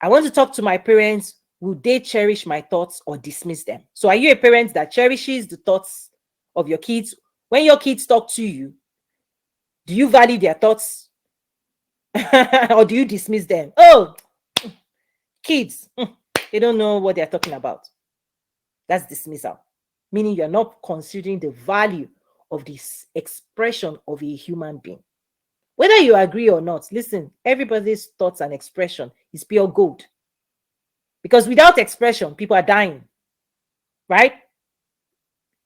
I want to talk to my parents. Will they cherish my thoughts or dismiss them? So are you a parent that cherishes the thoughts of your kids? When your kids talk to you, do you value their thoughts or do you dismiss them? Oh, kids, they don't know what they're talking about. That's dismissal, meaning you're not considering the value of this expression of a human being. Whether you agree or not, listen, everybody's thoughts and expression is pure gold. Because without expression, people are dying, right?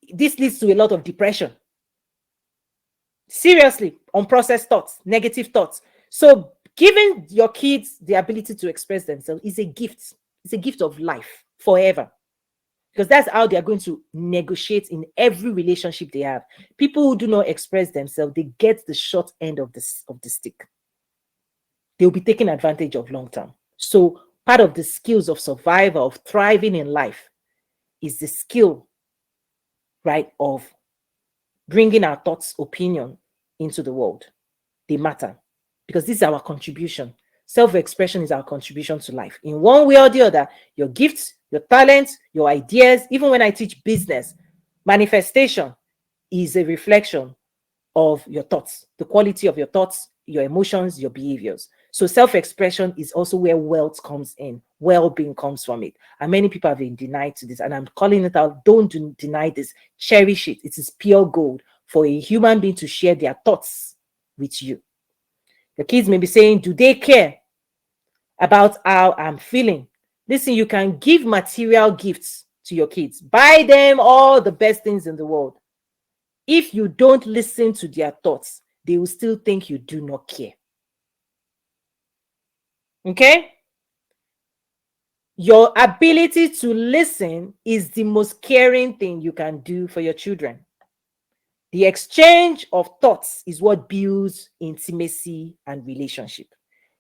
This leads to a lot of depression. Seriously, unprocessed thoughts, negative thoughts. So giving your kids the ability to express themselves is a gift. It's a gift of life forever. Because that's how they are going to negotiate in every relationship they have. People who do not express themselves, they get the short end of the stick. They'll be taken advantage of long term. So part of the skills of survival, of thriving in life, is the skill, right, of bringing our thoughts, opinion into the world. They matter because this is our contribution. Self-expression is our contribution to life. In one way or the other, your gifts, your talents, your ideas, even when I teach business, manifestation is a reflection of your thoughts, the quality of your thoughts, your emotions, your behaviors. So self-expression is also where wealth comes in. Well-being comes from it. And many people have been denied to this. And I'm calling it out. Don't deny this. Cherish it. It is pure gold for a human being to share their thoughts with you. The kids may be saying, do they care about how I'm feeling? Listen, you can give material gifts to your kids. Buy them all the best things in the world. If you don't listen to their thoughts, they will still think you do not care. Okay? Your ability to listen is the most caring thing you can do for your children. The exchange of thoughts is what builds intimacy and relationship.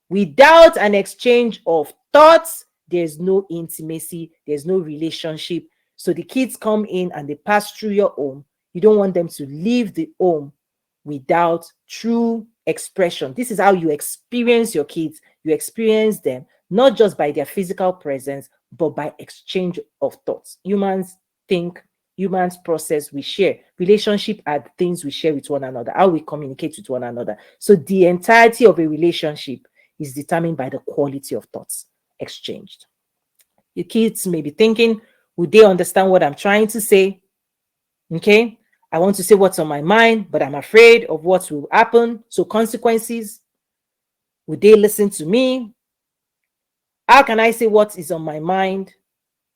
Without an exchange of thoughts, there's no intimacy, there's no relationship. So the kids come in and they pass through your home. You don't want them to leave the home without true expression. This is how you experience your kids. You experience them not just by their physical presence, but by exchange of thoughts. Humans think, humans process, we share. Relationship are things we share with one another, how we communicate with one another. So the entirety of a relationship is determined by the quality of thoughts exchanged. Your kids may be thinking, would they understand what I'm trying to say? Okay, I want to say what's on my mind, but I'm afraid of what will happen. So consequences, would they listen to me? How can I say what is on my mind?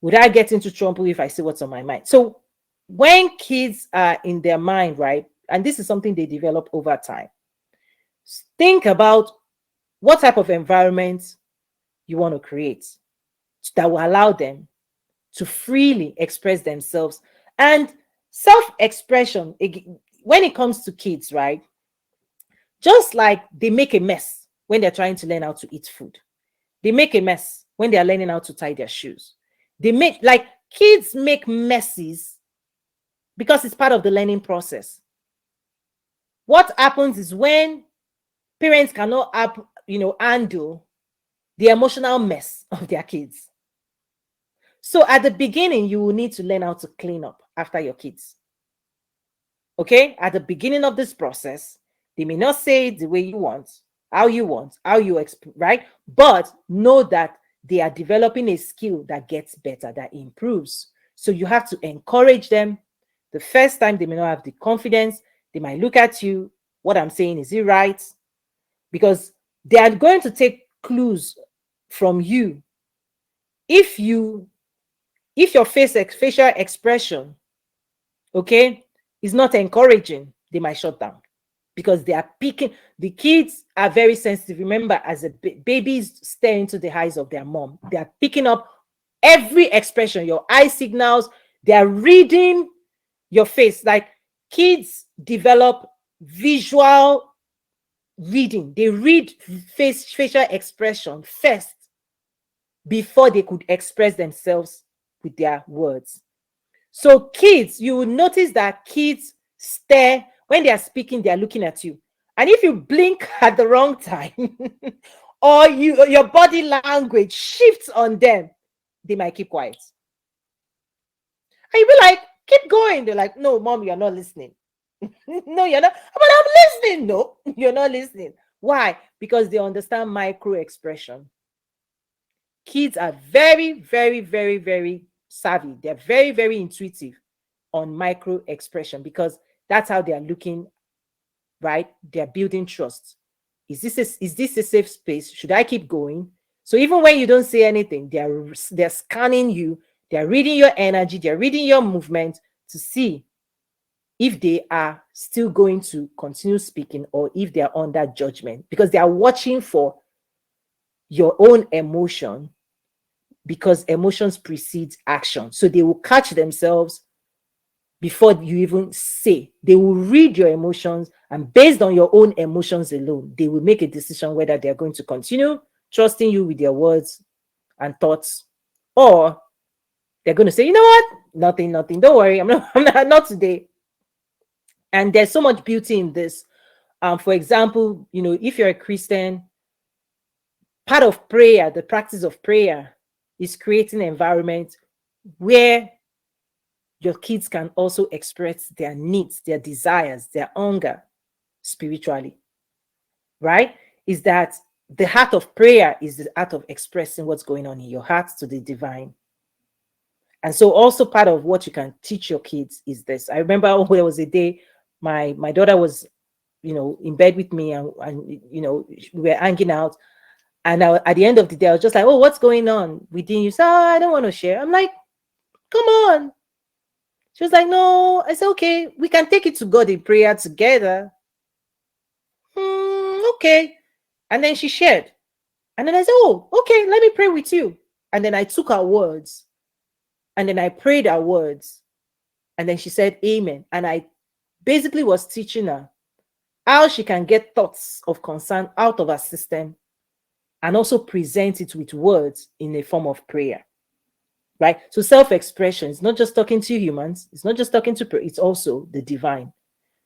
Would I get into trouble if I say what's on my mind? So when kids are in their mind, right, and this is something they develop over time, think about what type of environment you want to create that will allow them to freely express themselves. And self-expression, when it comes to kids, right, just like they make a mess when they're trying to learn how to eat food, they make a mess when they're learning how to tie their shoes. They make, like, kids make messes because it's part of the learning process. What happens is when parents cannot handle the emotional mess of their kids. So at the beginning, you will need to learn how to clean up after your kids. Okay? At the beginning of this process, they may not say it the way you want, how you right? But know that they are developing a skill that gets better, that improves. So you have to encourage them. The first time they may not have the confidence. They might look at you. What I'm saying, is it right? Because they are going to take clues from you. If your facial expression, okay, is not encouraging, they might shut down because they are picking. The kids are very sensitive. Remember, as a babies stare into the eyes of their mom, they are picking up every expression, your eye signals. They are reading your face. Like kids develop visual reading. They read facial expression first before they could express themselves with their words. So kids, you will notice that kids stare when they are speaking, they are looking at you. And if you blink at the wrong time or your body language shifts on them, they might keep quiet. And you'll be like, keep going. They're like, no, mom, you're not listening. No, you're not. But I'm listening. No, you're not listening. Why? Because they understand micro expression. Kids are very, very, very, very savvy. They're very, very intuitive on micro expression because that's how they are looking, right? They're building trust. Is this a safe space? Should I keep going? So even when you don't say anything, they're scanning you, they're reading your energy, they're reading your movement to see if they are still going to continue speaking or if they are under judgment, because they are watching for your own emotion, because emotions precede action. So they will catch themselves before you even say. They will read your emotions, and based on your own emotions alone, they will make a decision whether they're going to continue trusting you with their words and thoughts, or they're going to say, you know what, nothing, don't worry, I'm not today. And there's so much beauty in this. For example, if you're a Christian, part of prayer, the practice of prayer, is creating an environment where your kids can also express their needs, their desires, their hunger spiritually, right? Is that the heart of prayer is the art of expressing what's going on in your heart to the divine. And so also part of what you can teach your kids is this. I remember there was a day my daughter was, in bed with me, and we were hanging out. And at the end of the day, I was just like, oh, what's going on within you? So I don't want to share. I'm like, come on. She was like, no. I said, okay, we can take it to God in prayer together. Okay. And then she shared. And then I said, oh, okay, let me pray with you. And then I took her words. And then I prayed her words. And then she said, amen. And I basically was teaching her how she can get thoughts of concern out of her system and also present it with words in a form of prayer. Right? So self-expression is not just talking to humans. It's not just talking to prayer. It's also the divine.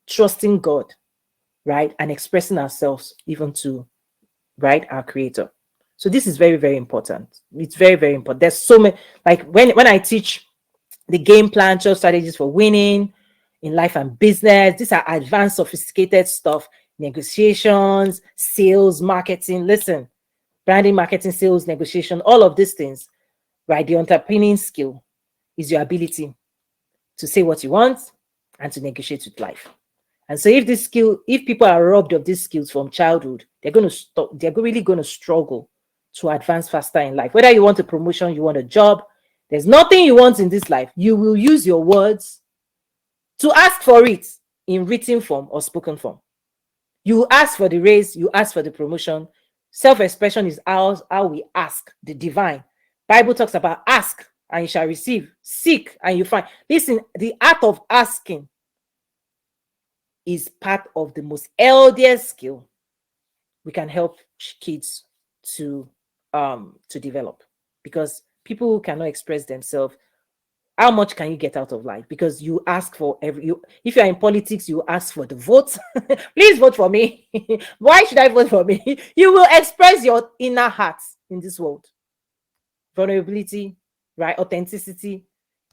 Trusting God, right? And expressing ourselves even to, right, our creator. So this is very, very important. It's very, very important. There's so many, like when I teach the game plan, 12 strategies for winning in life and business, these are advanced, sophisticated stuff, negotiations, sales, marketing. Listen, branding, marketing, sales, negotiation, all of these things, right? The underpinning skill is your ability to say what you want and to negotiate with life. And so if people are robbed of these skills from childhood, they're really going to struggle to advance faster in life. Whether you want a promotion, you want a job, there's nothing you want in this life. You will use your words to ask for it in written form or spoken form. You ask for the raise, you ask for the promotion. Self-expression is how we ask the divine. Bible talks about ask and you shall receive, seek and you find. Listen, the art of asking is part of the most healthiest skill we can help kids to develop, because people who cannot express themselves, how much can you get out of life? Because you ask for if you're in politics, you ask for the vote. Please vote for me. Why should I vote for me? You will express your inner heart in this world. Vulnerability, right? Authenticity.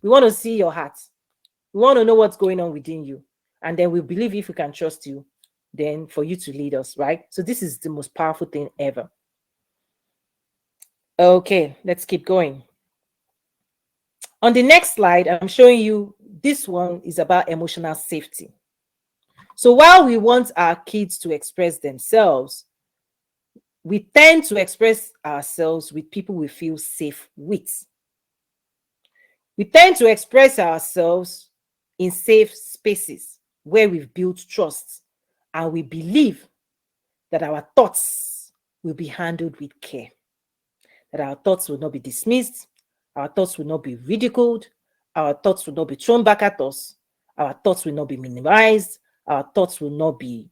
We want to see your heart. We want to know what's going on within you. And then we believe if we can trust you, then for you to lead us, right? So this is the most powerful thing ever. Okay, let's keep going. On the next slide, I'm showing you, this one is about emotional safety. So while we want our kids to express themselves, we tend to express ourselves with people we feel safe with. We tend to express ourselves in safe spaces where we've built trust and we believe that our thoughts will be handled with care, that our thoughts will not be dismissed, our thoughts will not be ridiculed, our thoughts will not be thrown back at us, Our thoughts will not be minimized. Our thoughts will not be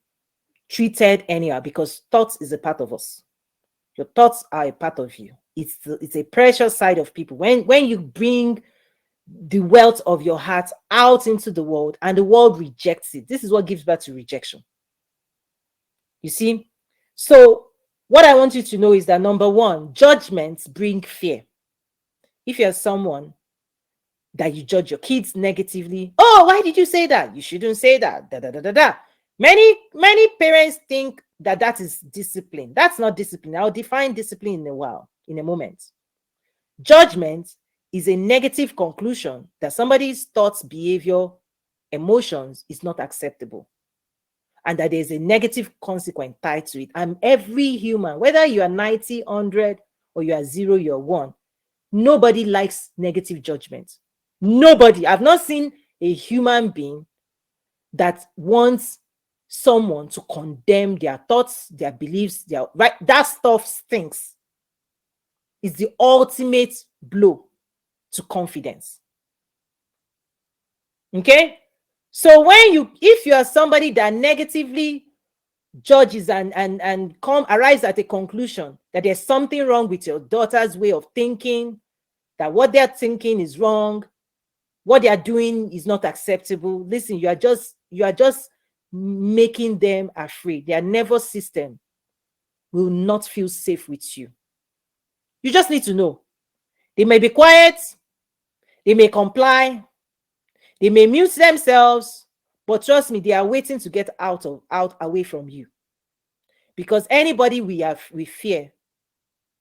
treated anyhow, because thoughts is a part of us. Your thoughts are a part of you. It's a precious side of people. When you bring the wealth of your heart out into the world and the world rejects it, this is what gives birth to rejection. You see? So what I want you to know is that, number one, judgments bring fear. If you're someone that you judge your kids negatively, oh, why did you say that? You shouldn't say that. Da, da, da, da, da. Many parents think that that is discipline. That's not discipline. I'll define discipline in a moment. Judgment is a negative conclusion that somebody's thoughts, behavior, emotions is not acceptable, and that there's a negative consequence tied to it. And every human, whether you are 90, 100, or you are 0, you're 1, nobody likes negative judgment. Nobody. I've not seen a human being that wants someone to condemn their thoughts, their beliefs, their right. That stuff stinks. It's the ultimate blow to confidence. Okay? So if you are somebody that negatively judges and arrives at a conclusion that there's something wrong with your daughter's way of thinking, that what they're thinking is wrong, what they are doing is not acceptable, listen, you are just making them afraid. Their nervous system will not feel safe with you. You just need to know. They may be quiet, they may comply, they may mute themselves, but trust me, they are waiting to get out away from you. Because anybody we fear,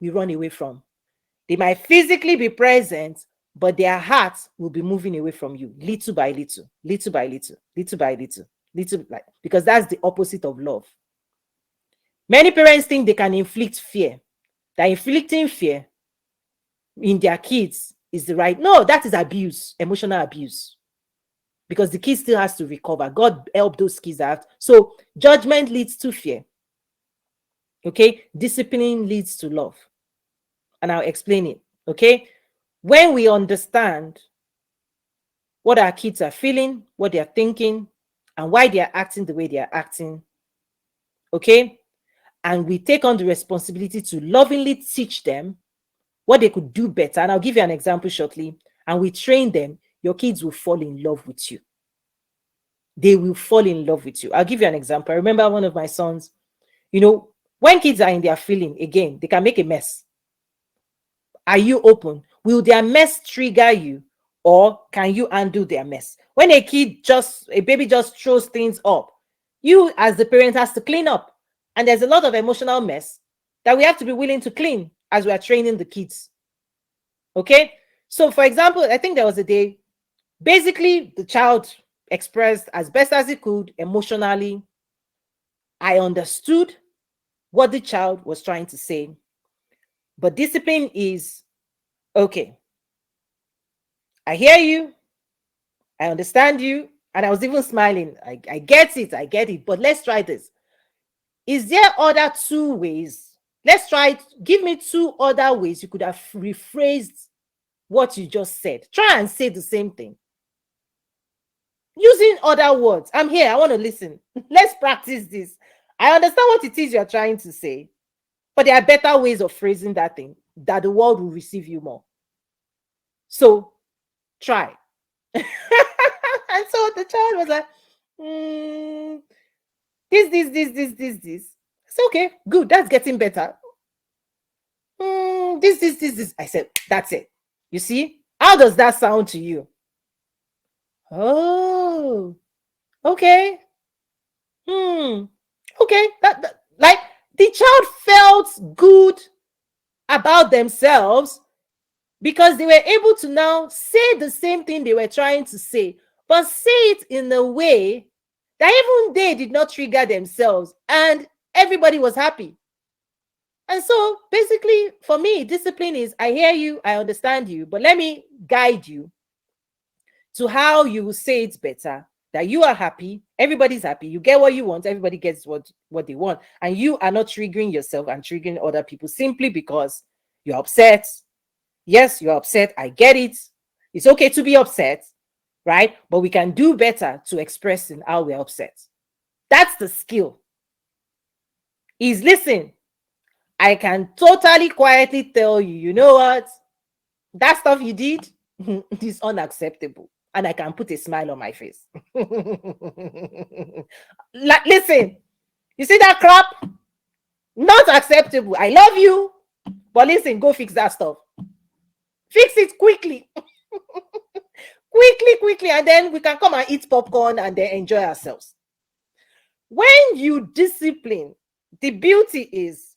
we run away from. They might physically be present, but their hearts will be moving away from you, little by little, little by little, little by little, because that's the opposite of love. Many parents think they can inflict fear. That inflicting fear in their kids is the right. No, that is abuse, emotional abuse. Because the kid still has to recover. God help those kids out. So judgment leads to fear. Okay? Discipline leads to love. And I'll explain it. Okay? When we understand what our kids are feeling, what they are thinking, and why they are acting the way they are acting, okay? And we take on the responsibility to lovingly teach them what they could do better. And I'll give you an example shortly. And we train them, your kids will fall in love with you. They will fall in love with you. I'll give you an example. I remember one of my sons, when kids are in their feeling, again, they can make a mess. Are you open? Will their mess trigger you, or can you undo their mess? When a baby just throws things up, you as the parent has to clean up. And there's a lot of emotional mess that we have to be willing to clean as we are training the kids. Okay? So for example, I think there was a day, basically the child expressed as best as he could emotionally. I understood what the child was trying to say. But discipline is, okay, I hear you, I understand you, and I was even smiling. I get it, but let's try this. Is there other 2 ways? Let's try it. Give me 2 other ways you could have rephrased what you just said. Try and say the same thing. Using other words. I'm here, I want to listen. Let's practice this. I understand what it is you're trying to say, but there are better ways of phrasing that thing that the world will receive you more. So try. And so the child was like, this. It's okay, good, that's getting better. This. I said, that's it. You see? How does that sound to you? Oh, okay. Okay. That like the child felt good about themselves because they were able to now say the same thing they were trying to say, but say it in a way that even they did not trigger themselves, and everybody was happy. And so basically for me, discipline is, I hear you, I understand you, but let me guide you to how you will say it better, that you are happy, everybody's happy, you get what you want, everybody gets what they want, and you are not triggering yourself and triggering other people simply because you're upset. Yes, you're upset, I get it. It's okay to be upset, right? But we can do better to expressing how we're upset. That's the skill. Is listen, I can totally quietly tell you, you know what? That stuff you did is unacceptable. And I can put a smile on my face. Like, listen, you see that crap? Not acceptable. I love you. But listen, go fix that stuff. Fix it quickly. Quickly. And then we can come and eat popcorn and then enjoy ourselves. When you discipline, the beauty is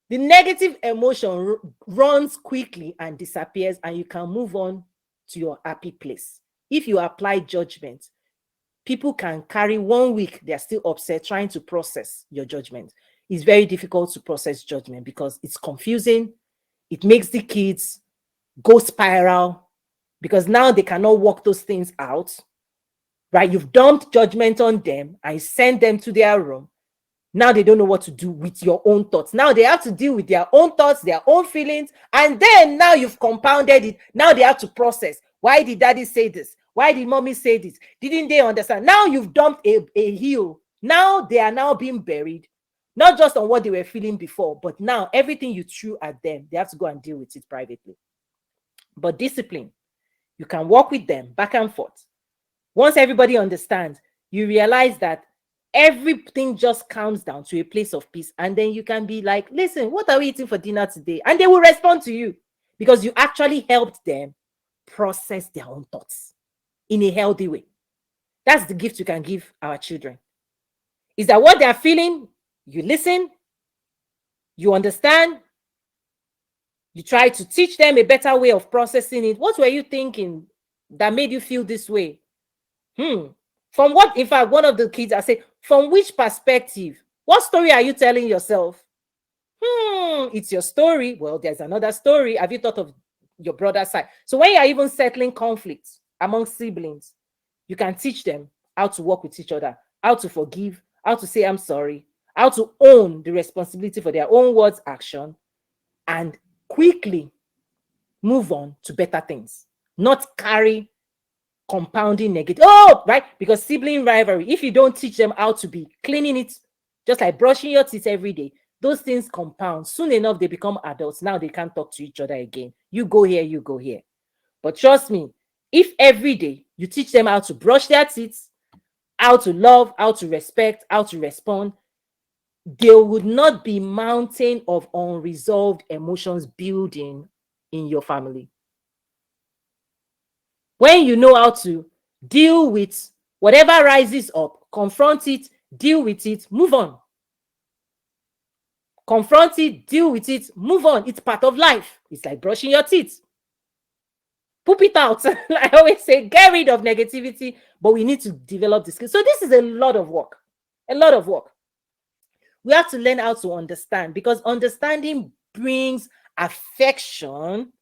the negative emotion runs quickly and disappears, and you can move on to your happy place. If you apply judgment, people can carry 1 week, they're still upset trying to process your judgment. It's very difficult to process judgment because it's confusing. It makes the kids go spiral because now they cannot work those things out, right? You've dumped judgment on them and send them to their room. Now they don't know what to do with your own thoughts. Now they have to deal with their own thoughts, their own feelings. And then now you've compounded it. Now they have to process. Why did daddy say this? Why did mommy say this? Didn't they understand? Now you've dumped a hill. Now they are now being buried. Not just on what they were feeling before, but now everything you threw at them, they have to go and deal with it privately. But discipline, you can walk with them back and forth. Once everybody understands, you realize that everything just calms down to a place of peace. And then you can be like, listen, what are we eating for dinner today? And they will respond to you because you actually helped them process their own thoughts in a healthy way. That's the gift you can give our children. Is that what they're feeling? You listen, you understand, you try to teach them a better way of processing it. What were you thinking that made you feel this way? From what, in fact, one of the kids, I say, from which perspective? What story are you telling yourself? It's your story. Well, there's another story. Have you thought of your brother's side? So when you're even settling conflicts among siblings, you can teach them how to work with each other, how to forgive, how to say, I'm sorry, how to own the responsibility for their own words, action, and quickly move on to better things, not carry compounding negative. Right? Because sibling rivalry, if you don't teach them how to be cleaning it, just like brushing your teeth every day, those things compound. Soon enough, they become adults. Now they can't talk to each other again. You go here, you go here. But trust me, if every day you teach them how to brush their teeth, how to love, how to respect, how to respond, there would not be mountain of unresolved emotions building in your family. When you know how to deal with whatever rises up, confront it, deal with it, move on. Confront it, deal with it, move on. It's part of life. It's like brushing your teeth. Poop it out. I always say, get rid of negativity, but we need to develop the skills. So this is a lot of work. A lot of work. We have to learn how to understand, because understanding brings affection,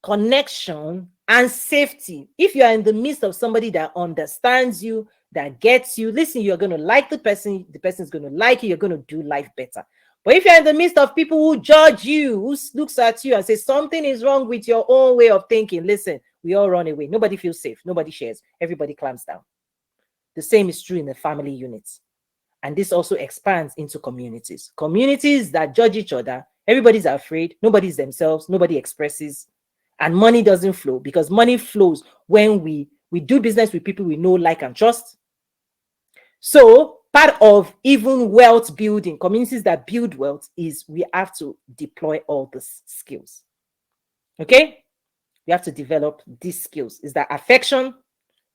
connection, and safety. If you are in the midst of somebody that understands you, that gets you, listen, you're going to like the person is going to like you, you're going to do life better. But if you're in the midst of people who judge you, who looks at you and says something is wrong with your own way of thinking, listen, we all run away. Nobody feels safe. Nobody shares. Everybody clamps down. The same is true in the family units. And this also expands into communities. Communities that judge each other, everybody's afraid, nobody's themselves, nobody expresses, and money doesn't flow, because money flows when we do business with people we know, like, and trust. So part of even wealth building, communities that build wealth, is we have to deploy all these skills. Okay? We have to develop these skills. Is that affection,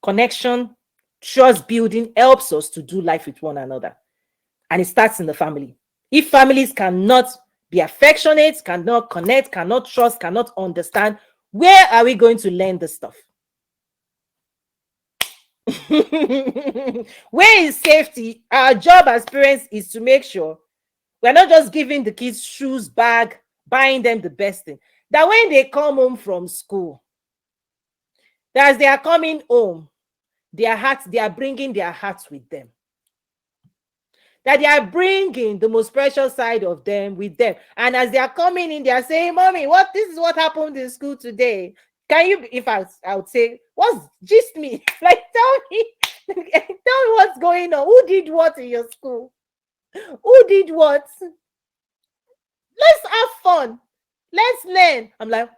connection, trust building helps us to do life with one another. And it starts in the family. If families cannot be affectionate, cannot connect, cannot trust, cannot understand, where are we going to learn this stuff? Where is safety? Our job as parents is to make sure we're not just giving the kids shoes, bag, buying them the best thing. That when they come home from school, that as they are coming home, they are bringing their hearts with them. That they are bringing the most precious side of them with them. And as they are coming in, they are saying, Mommy, this is what happened in school today. Can you, if I would say, what's gist me? Like, tell me, tell me what's going on. Who did what in your school? Who did what? Let's have fun. Let's learn. I'm like,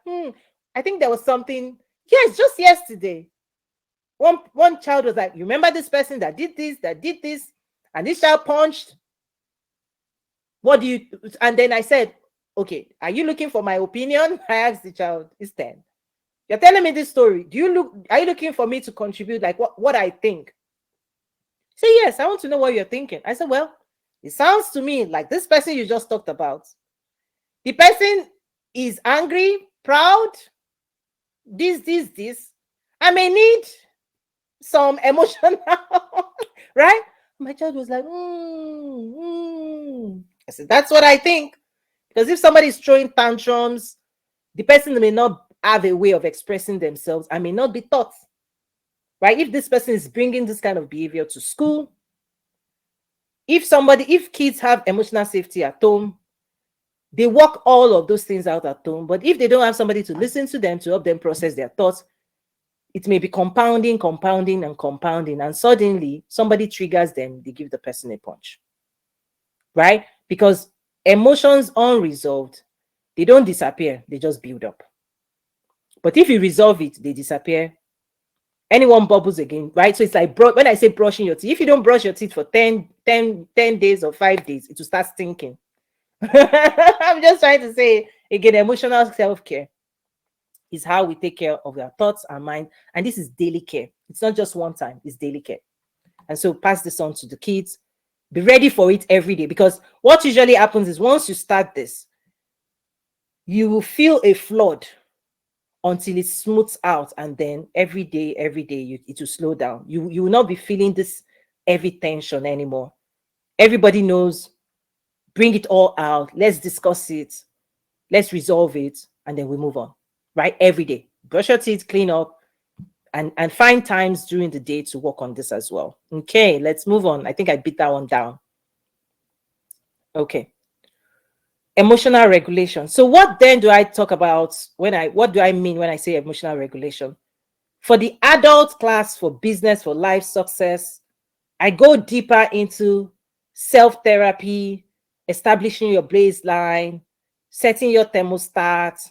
I think there was something. Yes, just yesterday. One child was like, you remember this person that did this, and this child punched. What do you? And then I said, okay, are you looking for my opinion? I asked the child, it's 10. You're telling me this story. Are you looking for me to contribute like what I think? Say yes, I want to know what you're thinking. I said, well, it sounds to me like this person you just talked about. The person is angry, proud, this. I may need some emotional, right? My child was like, I said, that's what I think. Because if somebody is throwing tantrums, the person may not have a way of expressing themselves and may not be taught, right? If this person is bringing this kind of behavior to school, if kids have emotional safety at home, they work all of those things out at home. But if they don't have somebody to listen to them, to help them process their thoughts, it may be compounding. And suddenly somebody triggers them, they give the person a punch, right? Because emotions unresolved, they don't disappear, they just build up. But if you resolve it, they disappear. Anyone bubbles again, right? So it's like, when I say brushing your teeth, if you don't brush your teeth for 10 days or 5 days, it will start stinking. I'm just trying to say, again, emotional self-care is how we take care of our thoughts, our mind. And this is daily care. It's not just one time, it's daily care. And so pass this on to the kids. Be ready for it every day. Because what usually happens is once you start this, you will feel a flood until it smooths out. And then every day, it will slow down. You will not be feeling this heavy tension anymore. Everybody knows, bring it all out. Let's discuss it. Let's resolve it. And then we move on, right? Every day. Brush your teeth, clean up, and find times during the day to work on this as well. Okay, let's move on. I think I beat that one down. Okay. Emotional regulation. So what then do I talk about what do I mean when I say emotional regulation? For the adult class, for business, for life success, I go deeper into self-therapy, establishing your baseline, setting your thermostat,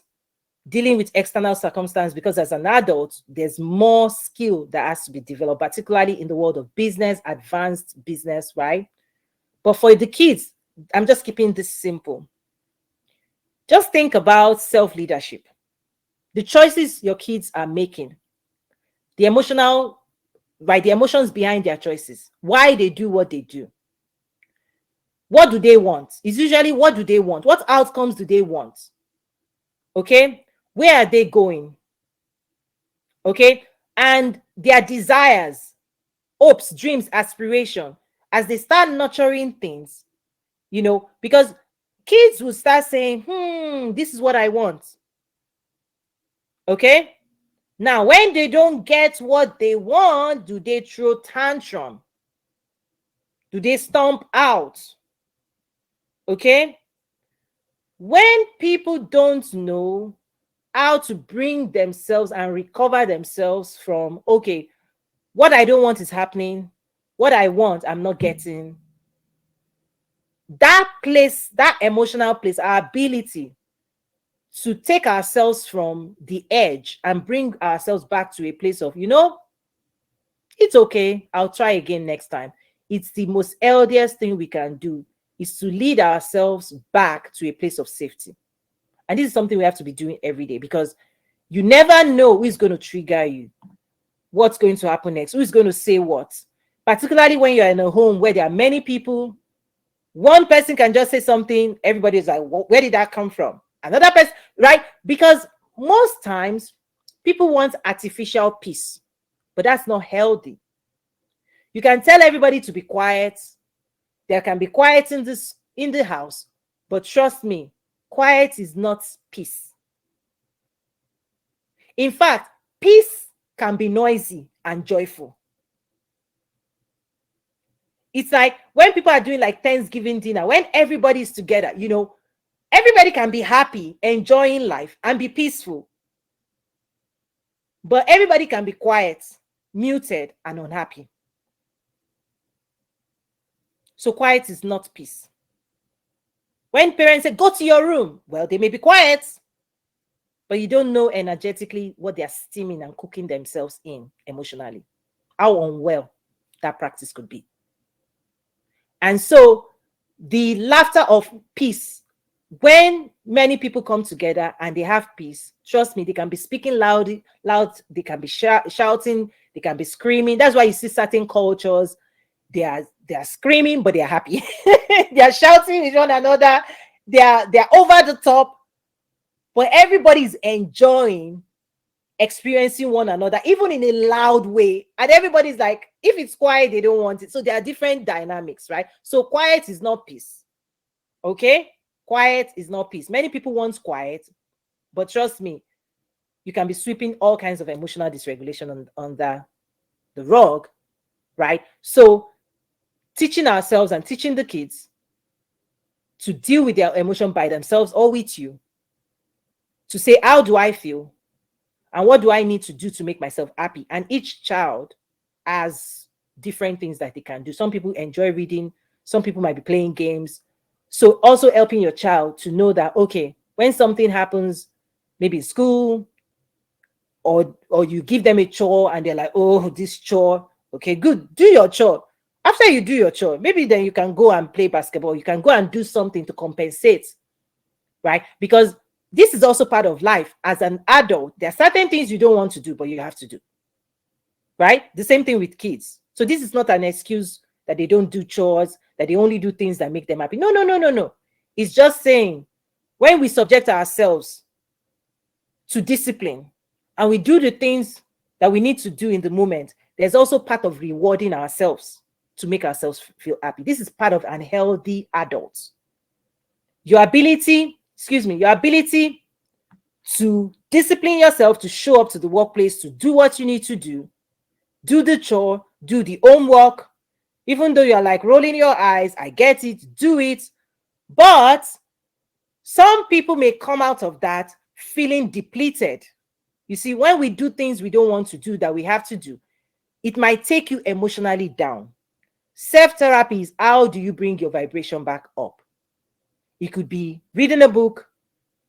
dealing with external circumstances, because as an adult, there's more skill that has to be developed, particularly in the world of business, advanced business, right? But for the kids, I'm just keeping this simple. Just think about self-leadership, the choices your kids are making, the emotions behind their choices, why they do what they do. What do they want? It's usually, what do they want? What outcomes do they want? Okay, where are they going? Okay, and their desires, hopes, dreams, aspiration, as they start nurturing things, because kids will start saying, this is what I want. Okay, now when they don't get what they want, do they throw tantrum? Do they stomp out? Okay, when people don't know how to bring themselves and recover themselves from, okay, what I don't want is happening, what I want, I'm not getting. That place, that emotional place, our ability to take ourselves from the edge and bring ourselves back to a place of, it's okay, I'll try again next time. It's the most healthiest thing we can do, is to lead ourselves back to a place of safety. And this is something we have to be doing every day, because you never know who is going to trigger you, what's going to happen next, who is going to say what. Particularly when you're in a home where there are many people, one person can just say something, everybody's like, where did that come from? Another person, right? Because most times people want artificial peace, but that's not healthy. You can tell everybody to be quiet. There can be quiet in the house, but trust me, quiet is not peace. In fact, peace can be noisy and joyful. It's like when people are doing like Thanksgiving dinner, when everybody is together, everybody can be happy, enjoying life, and be peaceful. But everybody can be quiet, muted, and unhappy. So quiet is not peace. When parents say, go to your room, well, they may be quiet, but you don't know energetically what they're steaming and cooking themselves in emotionally, how unwell that practice could be. And so the laughter of peace, when many people come together and they have peace, trust me, they can be speaking loud, they can be shouting, they can be screaming. That's why you see certain cultures, they are screaming, but they are happy. They are shouting with one another. They are over the top, but everybody's enjoying experiencing one another, even in a loud way. And everybody's like, if it's quiet, they don't want it. So there are different dynamics, right? So quiet is not peace. Okay? Quiet is not peace. Many people want quiet, but trust me, you can be sweeping all kinds of emotional dysregulation on the rug, right? So teaching ourselves and teaching the kids to deal with their emotion by themselves or with you, to say, how do I feel? And what do I need to do to make myself happy? And each child has different things that they can do. Some people enjoy reading. Some people might be playing games. So also helping your child to know that, okay, when something happens, maybe in school, or you give them a chore and they're like, oh, this chore. Okay, good. Do your chore. After you do your chore, maybe then you can go and play basketball. You can go and do something to compensate, right? Because this is also part of life. As an adult, there are certain things you don't want to do, but you have to do, right? The same thing with kids. So this is not an excuse that they don't do chores, that they only do things that make them happy. No, no, no, no, no. It's just saying when we subject ourselves to discipline and we do the things that we need to do in the moment, there's also part of rewarding ourselves to make ourselves feel happy. This is part of an healthy adult. Your ability to discipline yourself, to show up to the workplace, to do what you need to do the chore, do the homework, even though you're like rolling your eyes, I get it, do it. But some people may come out of that feeling depleted. You see, when we do things we don't want to do that we have to do, it might take you emotionally down. Self-therapy is how do you bring your vibration back up? It could be reading a book,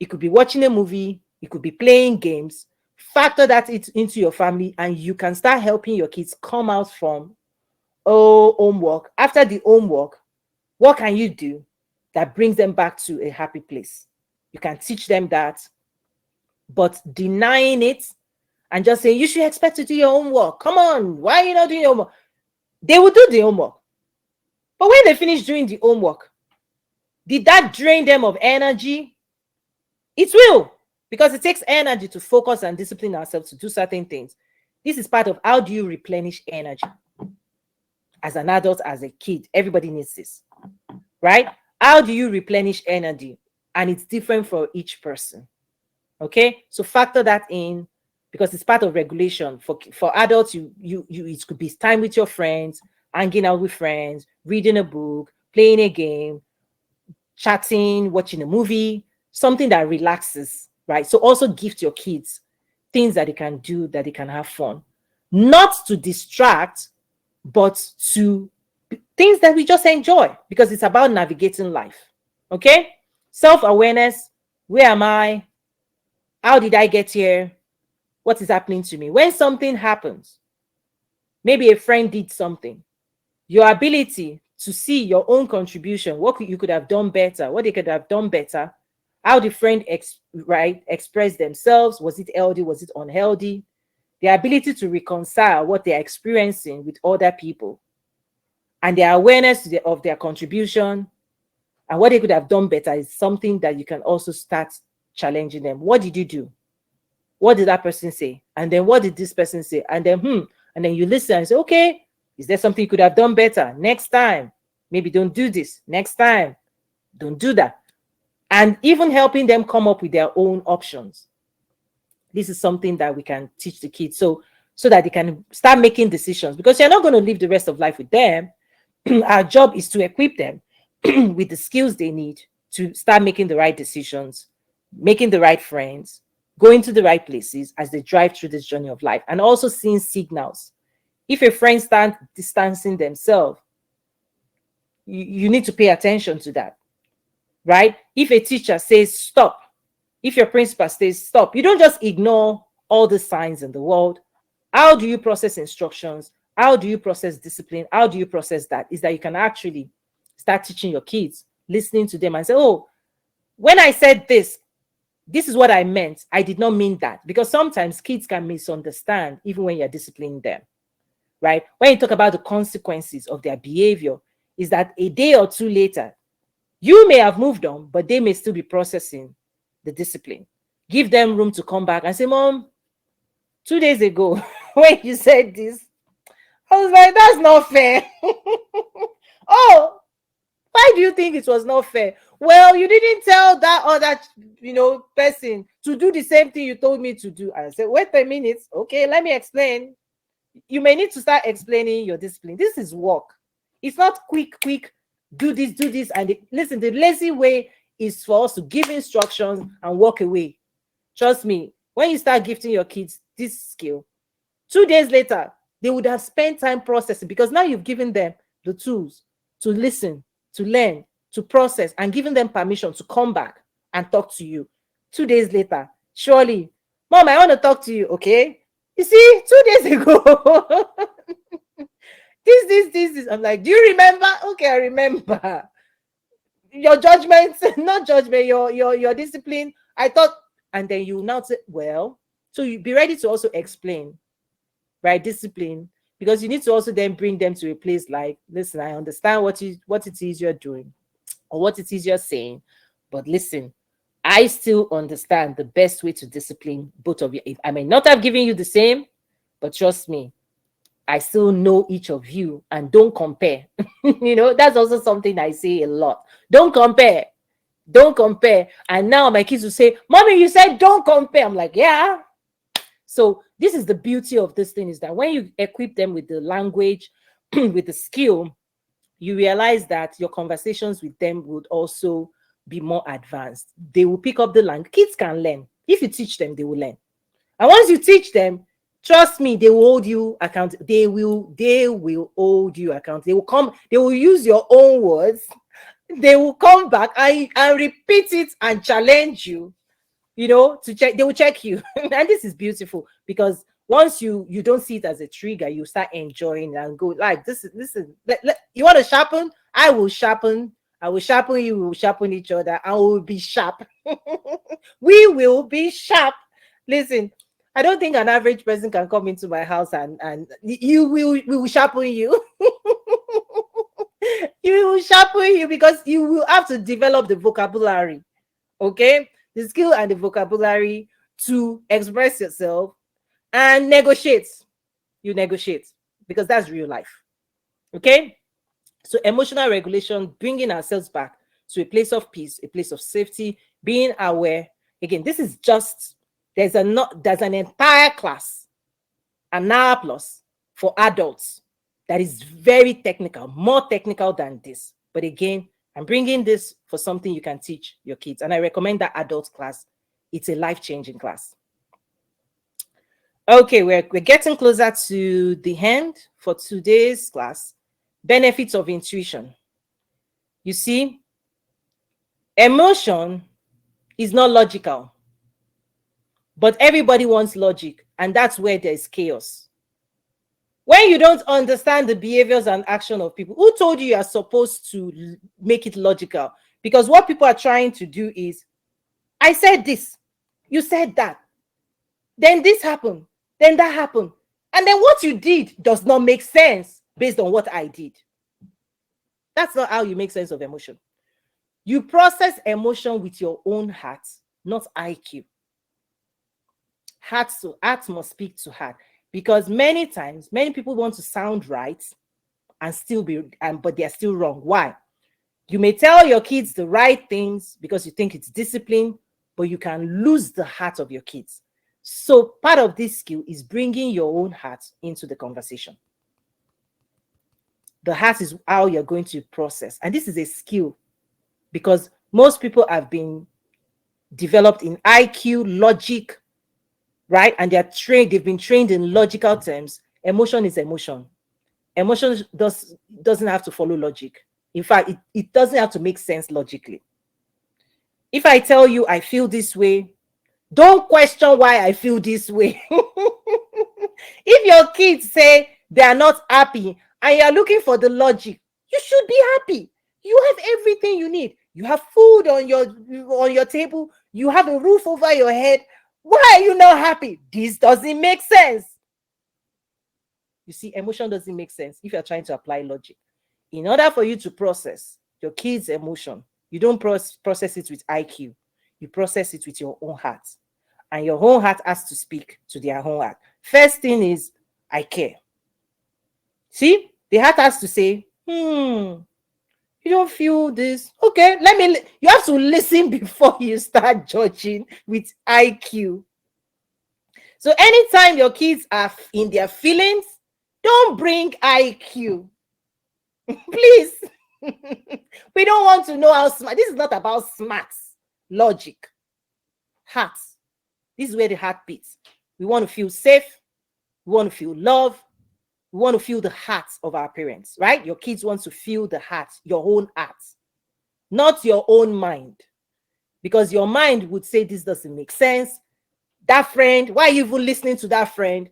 it could be watching a movie, it could be playing games. Factor that into your family and you can start helping your kids come out from homework. After the homework, what can you do that brings them back to a happy place? You can teach them that, but denying it and just saying, you should expect to do your homework. Come on, why are you not doing your homework? They will do the homework. But when they finish doing the homework, did that drain them of energy? It will, because it takes energy to focus and discipline ourselves to do certain things. This is part of how do you replenish energy? As an adult, as a kid, everybody needs this, right? How do you replenish energy? And it's different for each person. Okay, so factor that in because it's part of regulation. For adults, it could be time with your friends, hanging out with friends, reading a book, playing a game, chatting, watching a movie, something that relaxes, right? So also gift your kids things that they can do, that they can have fun, not to distract, but to things that we just enjoy, because it's about navigating life. Okay, self-awareness. Where am I? How did I get here? What is happening to me? When something happens, maybe a friend did something, your ability to see your own contribution, what you could have done better, what they could have done better, how the friend expressed themselves, was it healthy, was it unhealthy, the ability to reconcile what they're experiencing with other people, and their awareness of their contribution and what they could have done better is something that you can also start challenging them. What did you do? What did that person say? And then what did this person say? And then and then you listen and say, okay, is there something you could have done better? Next time, maybe don't do this. Next time, don't do that. And even helping them come up with their own options. This is something that we can teach the kids so that they can start making decisions, because you're not going to live the rest of life with them. Our job is to equip them with the skills they need to start making the right decisions, making the right friends, going to the right places as they drive through this journey of life, and also seeing signals. If a friend starts distancing themselves, you need to pay attention to that, right? If a teacher says stop, if your principal says stop, you don't just ignore all the signs in the world. How do you process instructions? How do you process discipline? How do you process that? Is that you can actually start teaching your kids, listening to them and say, oh, when I said this, this is what I meant. I did not mean that. Because sometimes kids can misunderstand even when you're disciplining them, right? When you talk about the consequences of their behavior, is that a day or two later, you may have moved on, but they may still be processing the discipline. Give them room to come back and say, Mom, 2 days ago, when you said this, I was like, that's not fair. Oh, why do you think it was not fair? Well, you didn't tell that other, person to do the same thing you told me to do. I said, wait a minute. Okay, let me explain. You may need to start explaining your discipline. This is work. It's not quick, do this. And listen, the lazy way is for us to give instructions and walk away. Trust me, when you start gifting your kids this skill, 2 days later, they would have spent time processing, because now you've given them the tools to listen, to learn, to process, and given them permission to come back and talk to you. 2 days later, surely, Mom, I want to talk to you, okay? You see, 2 days ago, this. I'm like, do you remember? Okay, I remember. Your judgment, not judgment, your discipline. I thought, and then you now say, well, so you be ready to also explain, right? Discipline, because you need to also then bring them to a place like, listen, I understand what it is you're doing or what it is you're saying, but listen, I still understand the best way to discipline both of you. I may not have given you the same, but trust me, I still know each of you, and don't compare. That's also something I say a lot. Don't compare. Don't compare. And now my kids will say, Mommy, you said don't compare. I'm like, yeah. So this is the beauty of this thing, is that when you equip them with the language, with the skill, you realize that your conversations with them would also be more advanced. They will pick up the language. Kids can learn. If you teach them, they will learn. And once you teach them, trust me, they will hold you account. They will hold you account. They will use your own words. They will come back and repeat it and challenge you, to check. They will check you. And this is beautiful, because once you don't see it as a trigger, you start enjoying and go like, this is you want to sharpen? I will sharpen. I will sharpen you. We will sharpen each other. I will be sharp. We will be sharp. Listen, I don't think an average person can come into my house and we will sharpen you. You will sharpen you, because you will have to develop the vocabulary, okay? The skill and the vocabulary to express yourself and negotiate. You negotiate, because that's real life, okay? So emotional regulation, bringing ourselves back to a place of peace, a place of safety, being aware. Again, this is just, there's an entire class, an hour plus, for adults that is very technical, more technical than this. But again, I'm bringing this for something you can teach your kids. And I recommend that adult class. It's a life-changing class. Okay, we're getting closer to the end for today's class. Benefits of intuition. You see, emotion is not logical, but everybody wants logic, and that's where there's chaos. When you don't understand the behaviors and action of people, who told you are supposed to make it logical? Because what people are trying to do is, I said this, you said that, then this happened, then that happened, and then what you did does not make sense based on what I did. That's not how you make sense of emotion. You process emotion with your own heart, not IQ. Heart must speak to heart, because many times, many people want to sound right and still but they're still wrong. Why? You may tell your kids the right things because you think it's discipline, but you can lose the heart of your kids. So part of this skill is bringing your own heart into the conversation. The heart is how you're going to process. And this is a skill, because most people have been developed in IQ, logic, right? And they've been trained in logical terms. Emotion is emotion. Emotion doesn't have to follow logic. In fact, it doesn't have to make sense logically. If I tell you I feel this way, don't question why I feel this way. If your kids say they are not happy and you're looking for the logic, you should be happy. You have everything you need. You have food on your table. You have a roof over your head. Why are you not happy? This doesn't make sense. You see, emotion doesn't make sense if you're trying to apply logic. In order for you to process your kids' emotion, you don't process it with IQ. You process it with your own heart. And your own heart has to speak to their own heart. First thing is, I care. See, the heart has to say, you don't feel this. Okay, you have to listen before you start judging with IQ. So anytime your kids are in their feelings, don't bring IQ. Please. We don't want to know how smart. This is not about smarts, logic, heart. This is where the heart beats. We want to feel safe. We want to feel love. We want to feel the hearts of our parents, right? Your kids want to feel the heart, your own heart, not your own mind. Because your mind would say this doesn't make sense. That friend, why are you even listening to that friend?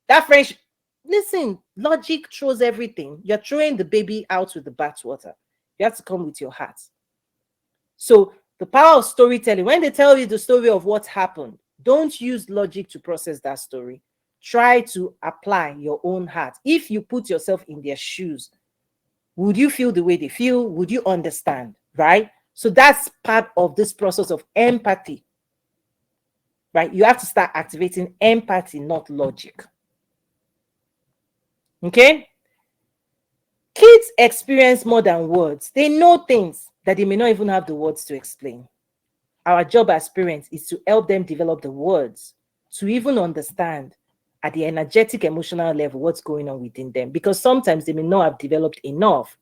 That friend, listen, logic throws everything. You're throwing the baby out with the bathwater. You have to come with your heart. So the power of storytelling, when they tell you the story of what happened, don't use logic to process that story. Try to apply your own heart. If you put yourself in their shoes, would you feel the way they feel? Would you understand, right? So that's part of this process of empathy, right? You have to start activating empathy, not logic. Okay? Kids experience more than words. They know things that they may not even have the words to explain. Our job as parents is to help them develop the words to even understand at the energetic, emotional level what's going on within them. Because sometimes they may not have developed enough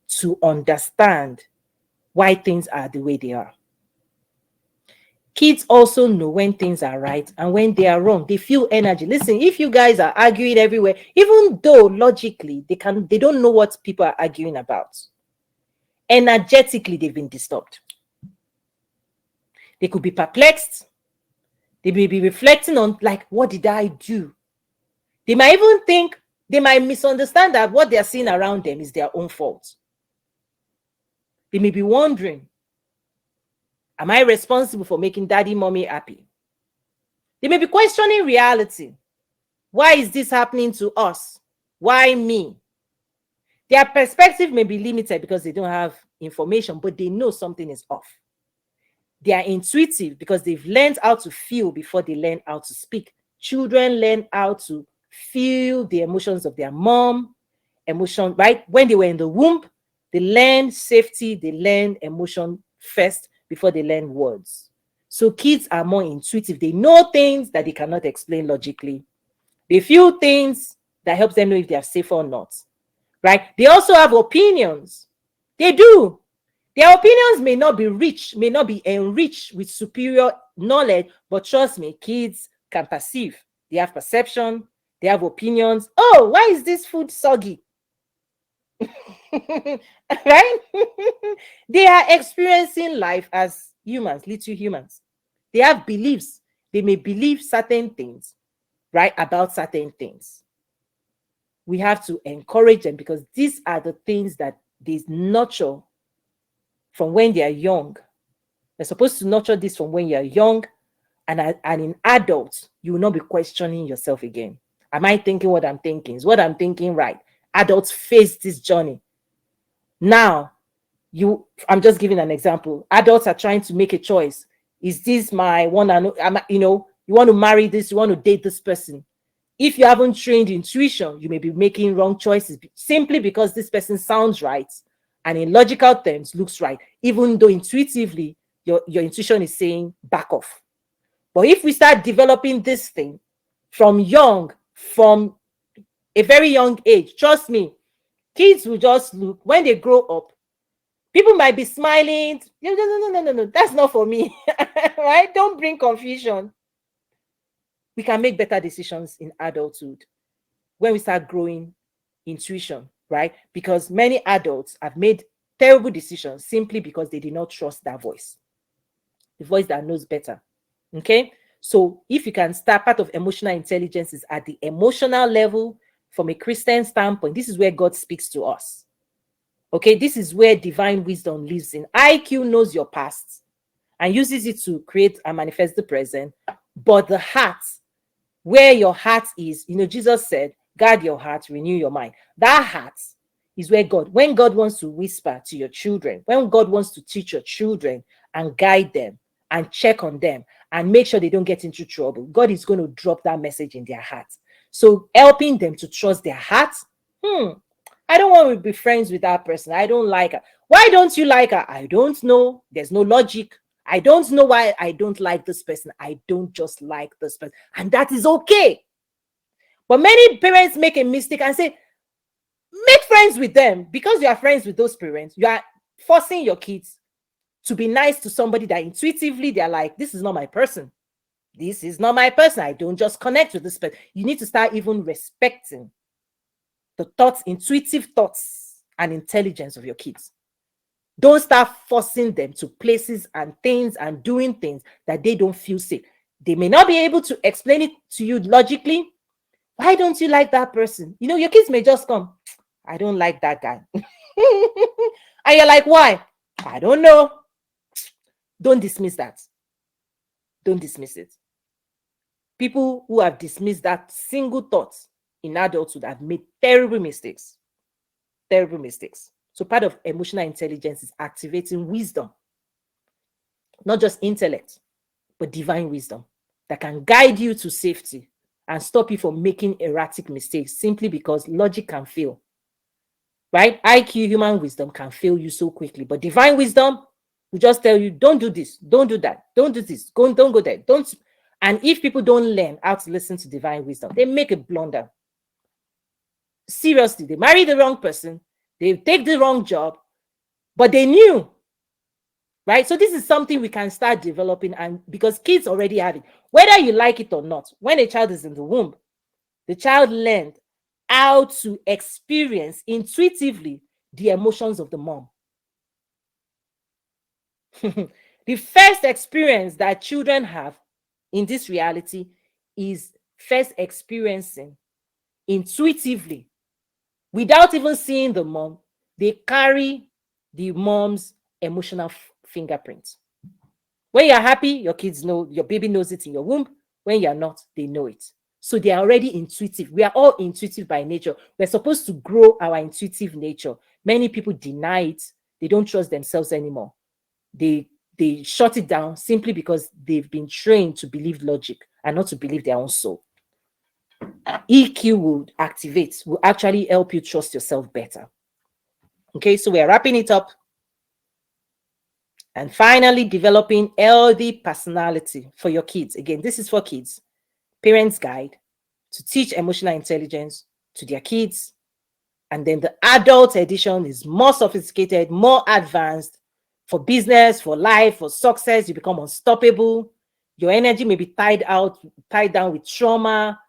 to understand why things are the way they are. Kids also know when things are right and when they are wrong. They feel energy. Listen, if you guys are arguing everywhere, even though logically they don't know what people are arguing about, energetically they've been disturbed. They could be perplexed. They may be reflecting on, like, what did I do? They might even think, they might misunderstand that what they're seeing around them is their own fault. They may be wondering, am I responsible for making daddy, mommy happy? They may be questioning reality. Why is this happening to us? Why me? Their perspective may be limited because they don't have information, but they know something is off. They are intuitive because they've learned how to feel before they learn how to speak. Children learn how to feel the emotions of their mom, emotion, right? When they were in the womb, they learn safety, they learn emotion first before they learn words. So kids are more intuitive. They know things that they cannot explain logically. They feel things that helps them know if they are safe or not, right? They also have opinions. They do. Their opinions may not be rich, may not be enriched with superior knowledge, but trust me, kids can perceive. They have perception, they have opinions. Oh, why is this food soggy? Right? They are experiencing life as humans, little humans. They have beliefs. They may believe certain things, right, about certain things. We have to encourage them because these are the things that they nurture from when they are young. They're supposed to nurture this from when you're young, and in adults, you will not be questioning yourself again. Am I thinking what I'm thinking? Is what I'm thinking right? Adults face this journey. Now, I'm just giving an example. Adults are trying to make a choice. Is this my one and you want to marry this, you want to date this person. If you haven't trained intuition, you may be making wrong choices simply because this person sounds right and in logical terms looks right, even though intuitively your intuition is saying back off. But if we start developing this thing from a very young age, trust me, kids will just look, when they grow up, people might be smiling. No, that's not for me. Right? Don't bring confusion. we can make better decisions in adulthood when we start growing intuition, right? Because many adults have made terrible decisions simply because they did not trust that voice, the voice that knows better. Okay. So if you can start, part of emotional intelligence is at the emotional level. From a Christian standpoint, this is where God speaks to us. Okay. This is where divine wisdom lives in. IQ knows your past and uses it to create and manifest the present. But the heart, where your heart is, Jesus said, guard your heart, renew your mind. That heart is where God, when God wants to whisper to your children, when God wants to teach your children and guide them and check on them and make sure they don't get into trouble, God is going to drop that message in their heart. So helping them to trust their heart. I don't want to be friends with that person. I don't like her. Why don't you like her? I don't know. There's no logic. I don't know why I don't like this person. I don't just like this person. And that is okay. But many parents make a mistake and say, make friends with them. Because you are friends with those parents, you are forcing your kids to be nice to somebody that intuitively they're like, this is not my person. This is not my person. I don't just connect with this person. You need to start even respecting the thoughts, intuitive thoughts and intelligence of your kids. Don't start forcing them to places and things and doing things that they don't feel safe. They may not be able to explain it to you logically. Why don't you like that person? Your kids may just come, I don't like that guy. And you're like, why? I don't know. Don't dismiss that. Don't dismiss it. People who have dismissed that single thought in adulthood have made terrible mistakes. Terrible mistakes. So part of emotional intelligence is activating wisdom, not just intellect, but divine wisdom that can guide you to safety and stop you from making erratic mistakes simply because logic can fail. Right? IQ, human wisdom, can fail you so quickly. But divine wisdom will just tell you, don't do this, don't do that, don't do this, don't go there, don't. And if people don't learn how to listen to divine wisdom, they make a blunder. Seriously, they marry the wrong person, they take the wrong job, but they knew. Right? So this is something we can start developing, and because kids already have it, whether you like it or not. When a child is in the womb, the child learned how to experience intuitively the emotions of the mom. The first experience that children have in this reality is first experiencing intuitively, without even seeing the mom. They carry the mom's emotional fingerprints. When you're happy, your kids know, your baby knows it in your womb. When you're not, they know it. So they are already intuitive. We are all intuitive by nature. We're supposed to grow our intuitive nature. Many people deny it. They don't trust themselves anymore. They shut it down simply because they've been trained to believe logic and not to believe their own soul. EQ will activate, will actually help you trust yourself better. Okay, so we're wrapping it up. And finally, developing healthy personality for your kids. Again, this is for kids. Parents' Guide to teach emotional intelligence to their kids. And then the adult edition is more sophisticated, more advanced for business, for life, for success. You become unstoppable. Your energy may be tied down with trauma,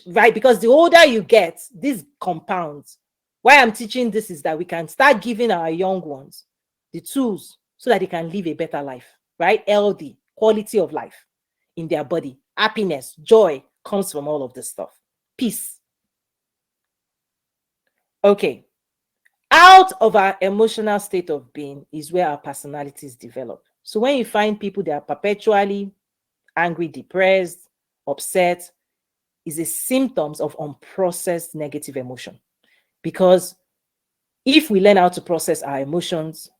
right? Because the older you get, this compounds. Why I'm teaching this is that we can start giving our young ones the tools so that they can live a better life, right? Healthy, quality of life in their body. Happiness, joy comes from all of this stuff. Peace. Okay. Out of our emotional state of being is where our personalities develop. So when you find people that are perpetually angry, depressed, upset, is a symptoms of unprocessed negative emotion. Because if we learn how to process our emotions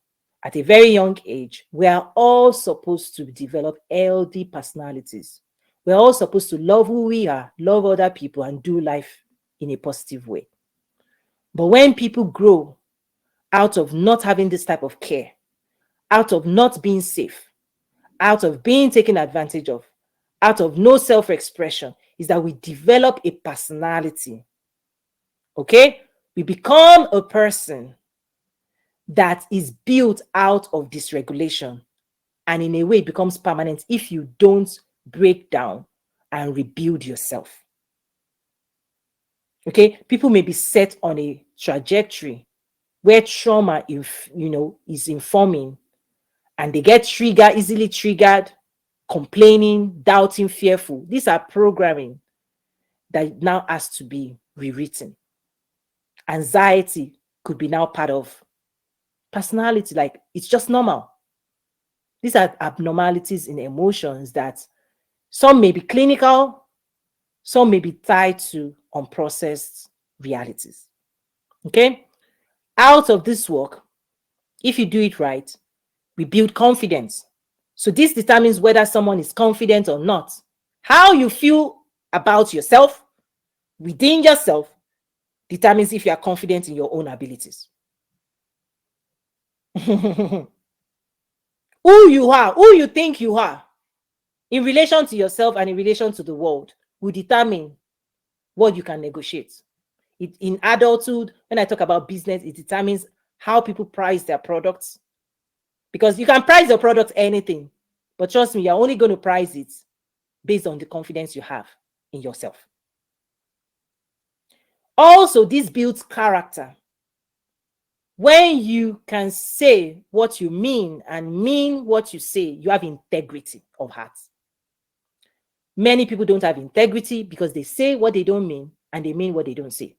at a very young age, we are all supposed to develop healthy personalities. We're all supposed to love who we are, love other people, and do life in a positive way. But when people grow out of not having this type of care, out of not being safe, out of being taken advantage of, out of no self-expression, is that we develop a personality. Okay? We become a person that is built out of dysregulation, and in a way it becomes permanent if you don't break down and rebuild yourself. Okay, people may be set on a trajectory where trauma, is informing, and they get triggered, easily triggered, complaining, doubting, fearful. These are programming that now has to be rewritten. Anxiety could be now part of personality, like it's just normal. These are abnormalities in emotions that some may be clinical, some may be tied to unprocessed realities. Okay? Out of this work, if you do it right, we build confidence. So this determines whether someone is confident or not. How you feel about yourself, within yourself, determines if you are confident in your own abilities. Who you are, who you think you are, in relation to yourself and in relation to the world, will determine what you can negotiate. In adulthood, when I talk about business, it determines how people price their products. Because you can price your product anything, but trust me, you're only going to price it based on the confidence you have in yourself. Also, this builds character. When you can say what you mean and mean what you say, you have integrity of heart. Many people don't have integrity because they say what they don't mean and they mean what they don't say.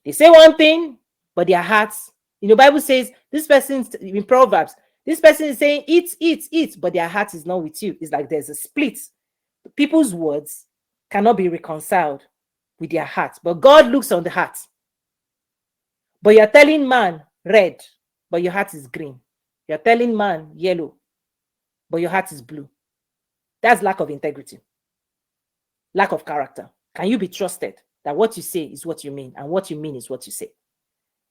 They say one thing, but their hearts, Bible says this person, in Proverbs, this person is saying eat, but their heart is not with you. It's like there's a split. People's words cannot be reconciled with their heart, but God looks on the heart. But you're telling man red, but your heart is green. You're telling man yellow, but your heart is blue. That's lack of integrity, lack of character. Can you be trusted that what you say is what you mean and what you mean is what you say?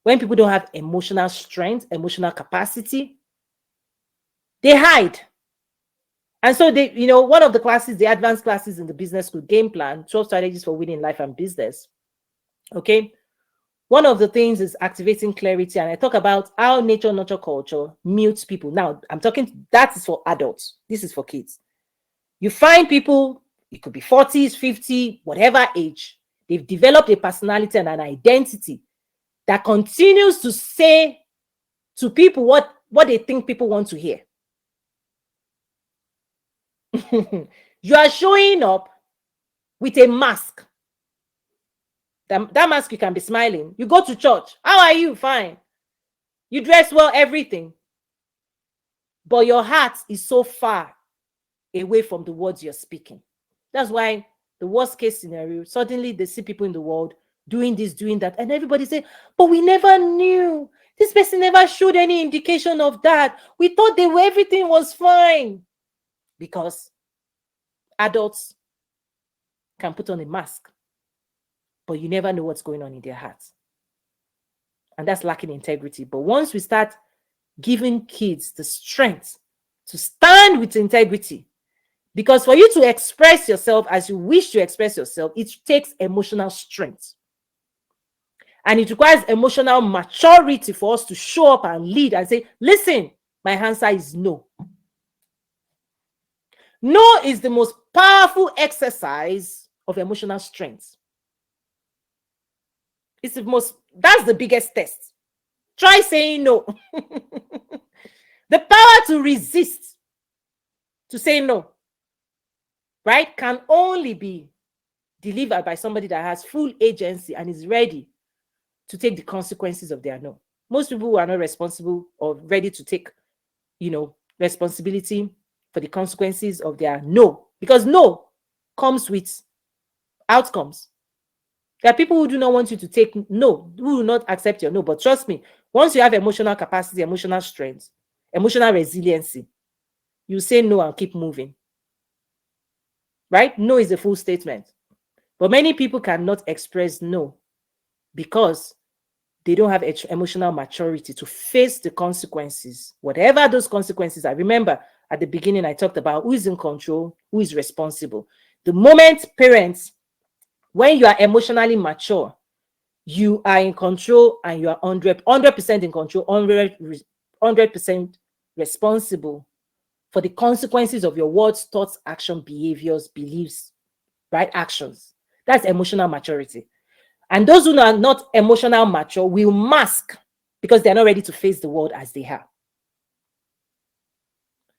When people don't have emotional strength, emotional capacity, they hide. And so they, one of the classes, the advanced classes in the business school game plan, 12 strategies for winning life and business. Okay. One of the things is activating clarity. And I talk about how nature, nurture, culture mutes people. Now, that is for adults. This is for kids. You find people, it could be 40s, 50, whatever age, they've developed a personality and an identity that continues to say to people what they think people want to hear. You are showing up with a mask. That mask, you can be smiling. You go to church. How are you? Fine. You dress well, everything. But your heart is so far away from the words you're speaking. That's why the worst case scenario, suddenly they see people in the world doing this, doing that, and everybody say, but we never knew. This person never showed any indication of that. We thought everything was fine. Because adults can put on a mask, but you never know what's going on in their hearts. And that's lacking integrity. But once we start giving kids the strength to stand with integrity, because for you to express yourself as you wish to express yourself, it takes emotional strength. And it requires emotional maturity for us to show up and lead and say, listen, my answer is no. No is the most powerful exercise of emotional strength. That's the biggest test. Try saying no. The power to resist, to say no, right, can only be delivered by somebody that has full agency and is ready to take the consequences of their no. Most people who are not responsible or ready to take, responsibility for the consequences of their no, because no comes with outcomes. There are people who do not want you to take no, who will not accept your no. But trust me, once you have emotional capacity, emotional strength, emotional resiliency, you say no and keep moving. Right? No is a full statement. But many people cannot express no because they don't have emotional maturity to face the consequences, whatever those consequences are. Remember, at the beginning, I talked about who is in control, who is responsible. The moment parents, when you are emotionally mature, you are in control and you are 100% in control, 100% responsible for the consequences of your words, thoughts, action, behaviors, beliefs, right? Actions. That's emotional maturity. And those who are not emotional mature will mask because they're not ready to face the world as they are.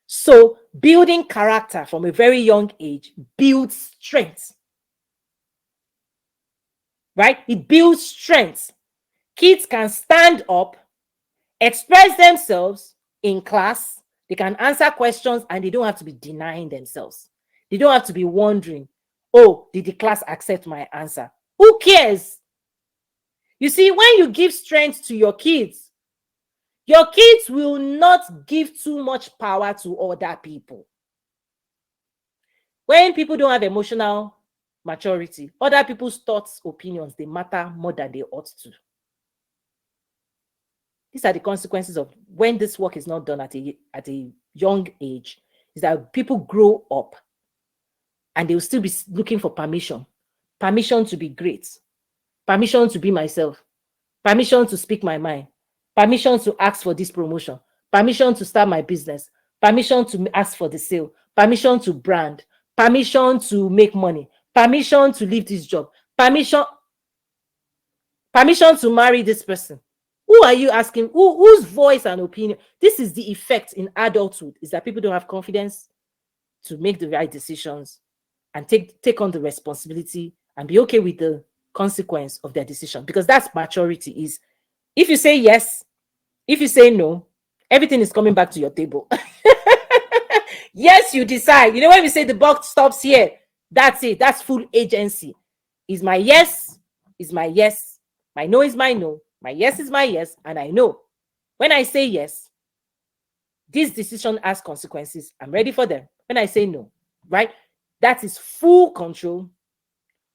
So building character from a very young age builds strength, right? It builds strength. Kids can stand up, express themselves in class. They can answer questions and they don't have to be denying themselves. They don't have to be wondering, oh, did the class accept my answer? Who cares? You see, when you give strength to your kids will not give too much power to other people. When people don't have emotional maturity, other people's thoughts, opinions, they matter more than they ought to. These are the consequences of when this work is not done at a young age, is that people grow up and they will still be looking for permission to be great, permission to be myself, permission to speak my mind, permission to ask for this promotion, permission to start my business, permission to ask for the sale, permission to brand, permission to make money, permission to leave this job, permission to marry this person. Who are you asking? Whose voice and opinion? This is the effect in adulthood, is that people don't have confidence to make the right decisions and take on the responsibility and be okay with the consequence of their decision. Because that's maturity. Is if you say yes, if you say no, everything is coming back to your table. Yes, you decide. You know, when we say the buck stops here, that's it. That's full agency. Is my yes is my yes. My no is my no. My yes is my yes. And I know when I say yes, this decision has consequences. I'm ready for them. When I say no, right? That is full control,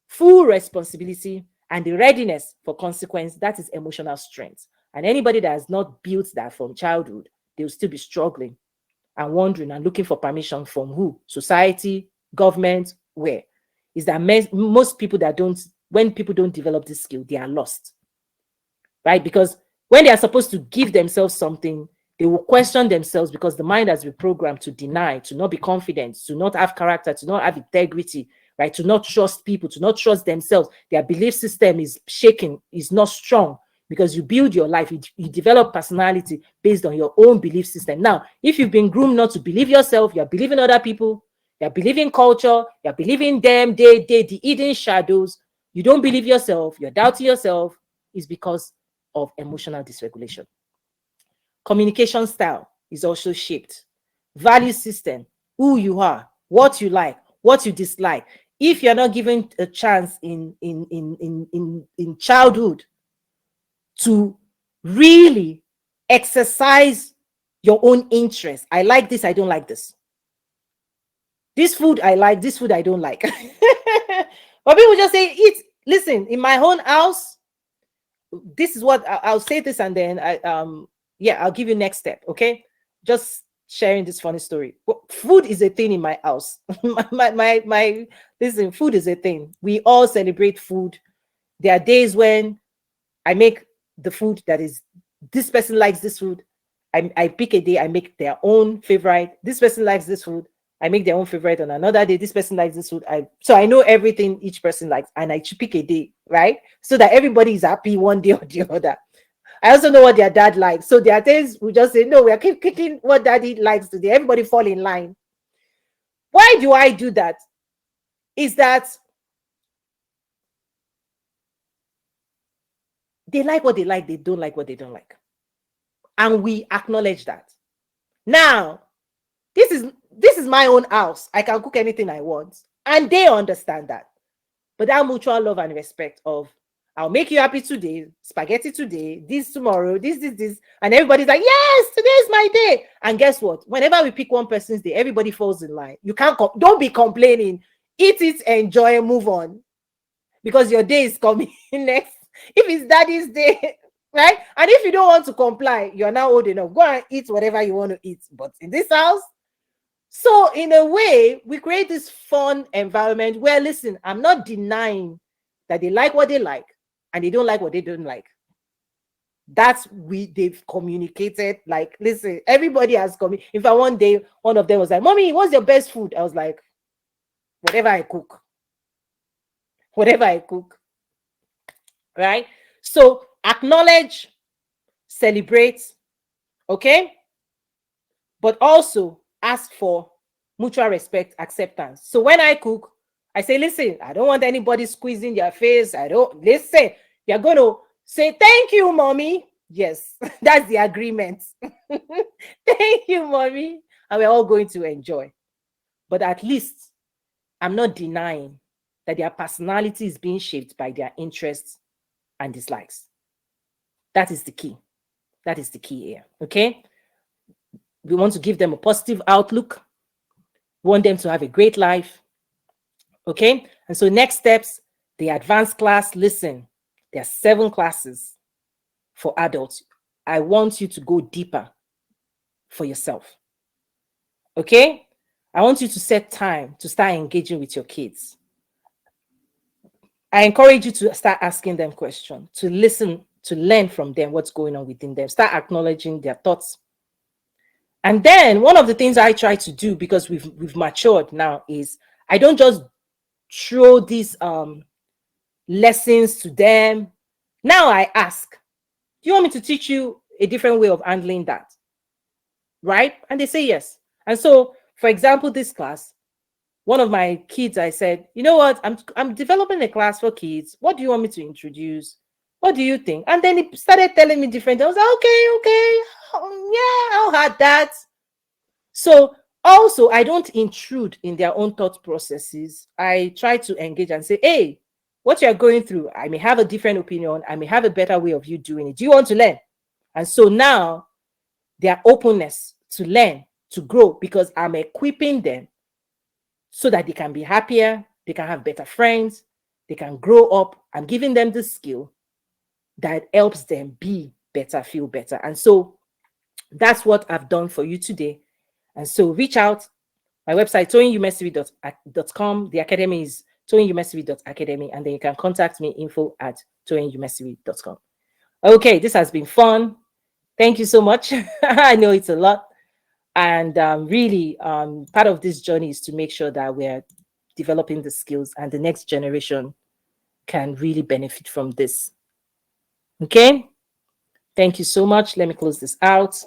full responsibility, and the readiness for consequence. That is emotional strength. And anybody that has not built that from childhood, they'll still be struggling and wondering and looking for permission from who? Society, government, where? Is that most people that don't, when people don't develop this skill, they are lost, right? Because when they are supposed to give themselves something, they will question themselves because the mind has been programmed to deny, to not be confident, to not have character, to not have integrity, right? To not trust people, to not trust themselves. Their belief system is shaking, is not strong, because you build your life, you develop personality based on your own belief system. Now, if you've been groomed not to believe yourself, you're believing other people, you're believing culture, you're believing them, the hidden shadows, you don't believe yourself, you're doubting yourself, is because of emotional dysregulation. Communication style is also shaped. Value system, who you are, what you like, what you dislike. If you're not given a chance in childhood to really exercise your own interest, I like this, I don't like this. This food I like, this food I don't like. But people just say, eat. Listen, in my own house, this is what I'll say this, and then I'll give you next step. Okay, just sharing this funny story. Well, food is a thing in my house. Listen, food is a thing. We all celebrate food. There are days when I make the food that is, this person likes this food. I pick a day, I make their own favorite. This person likes this food, I make their own favorite. On another day, this person likes this food. So I know everything each person likes, and I pick a day, right? So that everybody is happy one day or the other. I also know what their dad likes. So there are days we just say, no, we are keep cooking what daddy likes today. Everybody fall in line. Why do I do that? Is that they like what they like, they don't like what they don't like. And we acknowledge that. Now, this is my own house. I can cook anything I want. And they understand that. But that mutual love and respect of, I'll make you happy today, spaghetti today, this tomorrow, this. And everybody's like, yes, today's my day. And guess what? Whenever we pick one person's day, everybody falls in line. You can't, don't be complaining. Eat it, enjoy, move on. Because your day is coming next. If it's daddy's day, right? And if you don't want to comply, you're now old enough. Go and eat whatever you want to eat. But in this house, so in a way, we create this fun environment where, listen, I'm not denying that they like what they like and they don't like what they don't like. They've communicated. Like, listen, everybody has come. In fact, one day, one of them was like, Mommy, what's your best food? I was like, whatever I cook. whatever I cook, right? So acknowledge, celebrate, okay? But also ask for mutual respect, acceptance. So when I cook, I say, listen, I don't want anybody squeezing their face. I don't, listen, you're going to say, thank you, mommy. Yes, that's the agreement. Thank you, mommy. And we're all going to enjoy. But at least I'm not denying that their personality is being shaped by their interests and dislikes. That is the key. That is the key here. Okay. We want to give them a positive outlook. We want them to have a great life. Okay. And so next steps, the advanced class, listen, there are 7 classes for adults. I want you to go deeper for yourself. Okay. I want you to set time to start engaging with your kids. I encourage you to start asking them questions, to listen, to learn from them what's going on within them. Start acknowledging their thoughts. And then one of the things I try to do, because we've matured now, is I don't just throw these lessons to them. Now I ask, do you want me to teach you a different way of handling that? Right? And they say yes. And so, for example, this class, one of my kids, I said, you know what, I'm developing a class for kids. What do you want me to introduce? What do you think? And then he started telling me different. I was like, okay, yeah, I'll have that. So also, I don't intrude in their own thought processes. I try to engage and say, hey, what you're going through, I may have a different opinion. I may have a better way of you doing it. Do you want to learn? And so now their openness to learn, to grow, because I'm equipping them so that they can be happier, they can have better friends, they can grow up. I'm giving them the skill that helps them be better, feel better. And so that's what I've done for you today. And so reach out. My website, toyinyumesivi.com. The academy is toyinyumesivi.academy. And then you can contact me, info@toyinyumesivi.com. Okay, this has been fun. Thank you so much. I know it's a lot. And really, part of this journey is to make sure that we're developing the skills and the next generation can really benefit from this. Okay? Thank you so much. Let me close this out.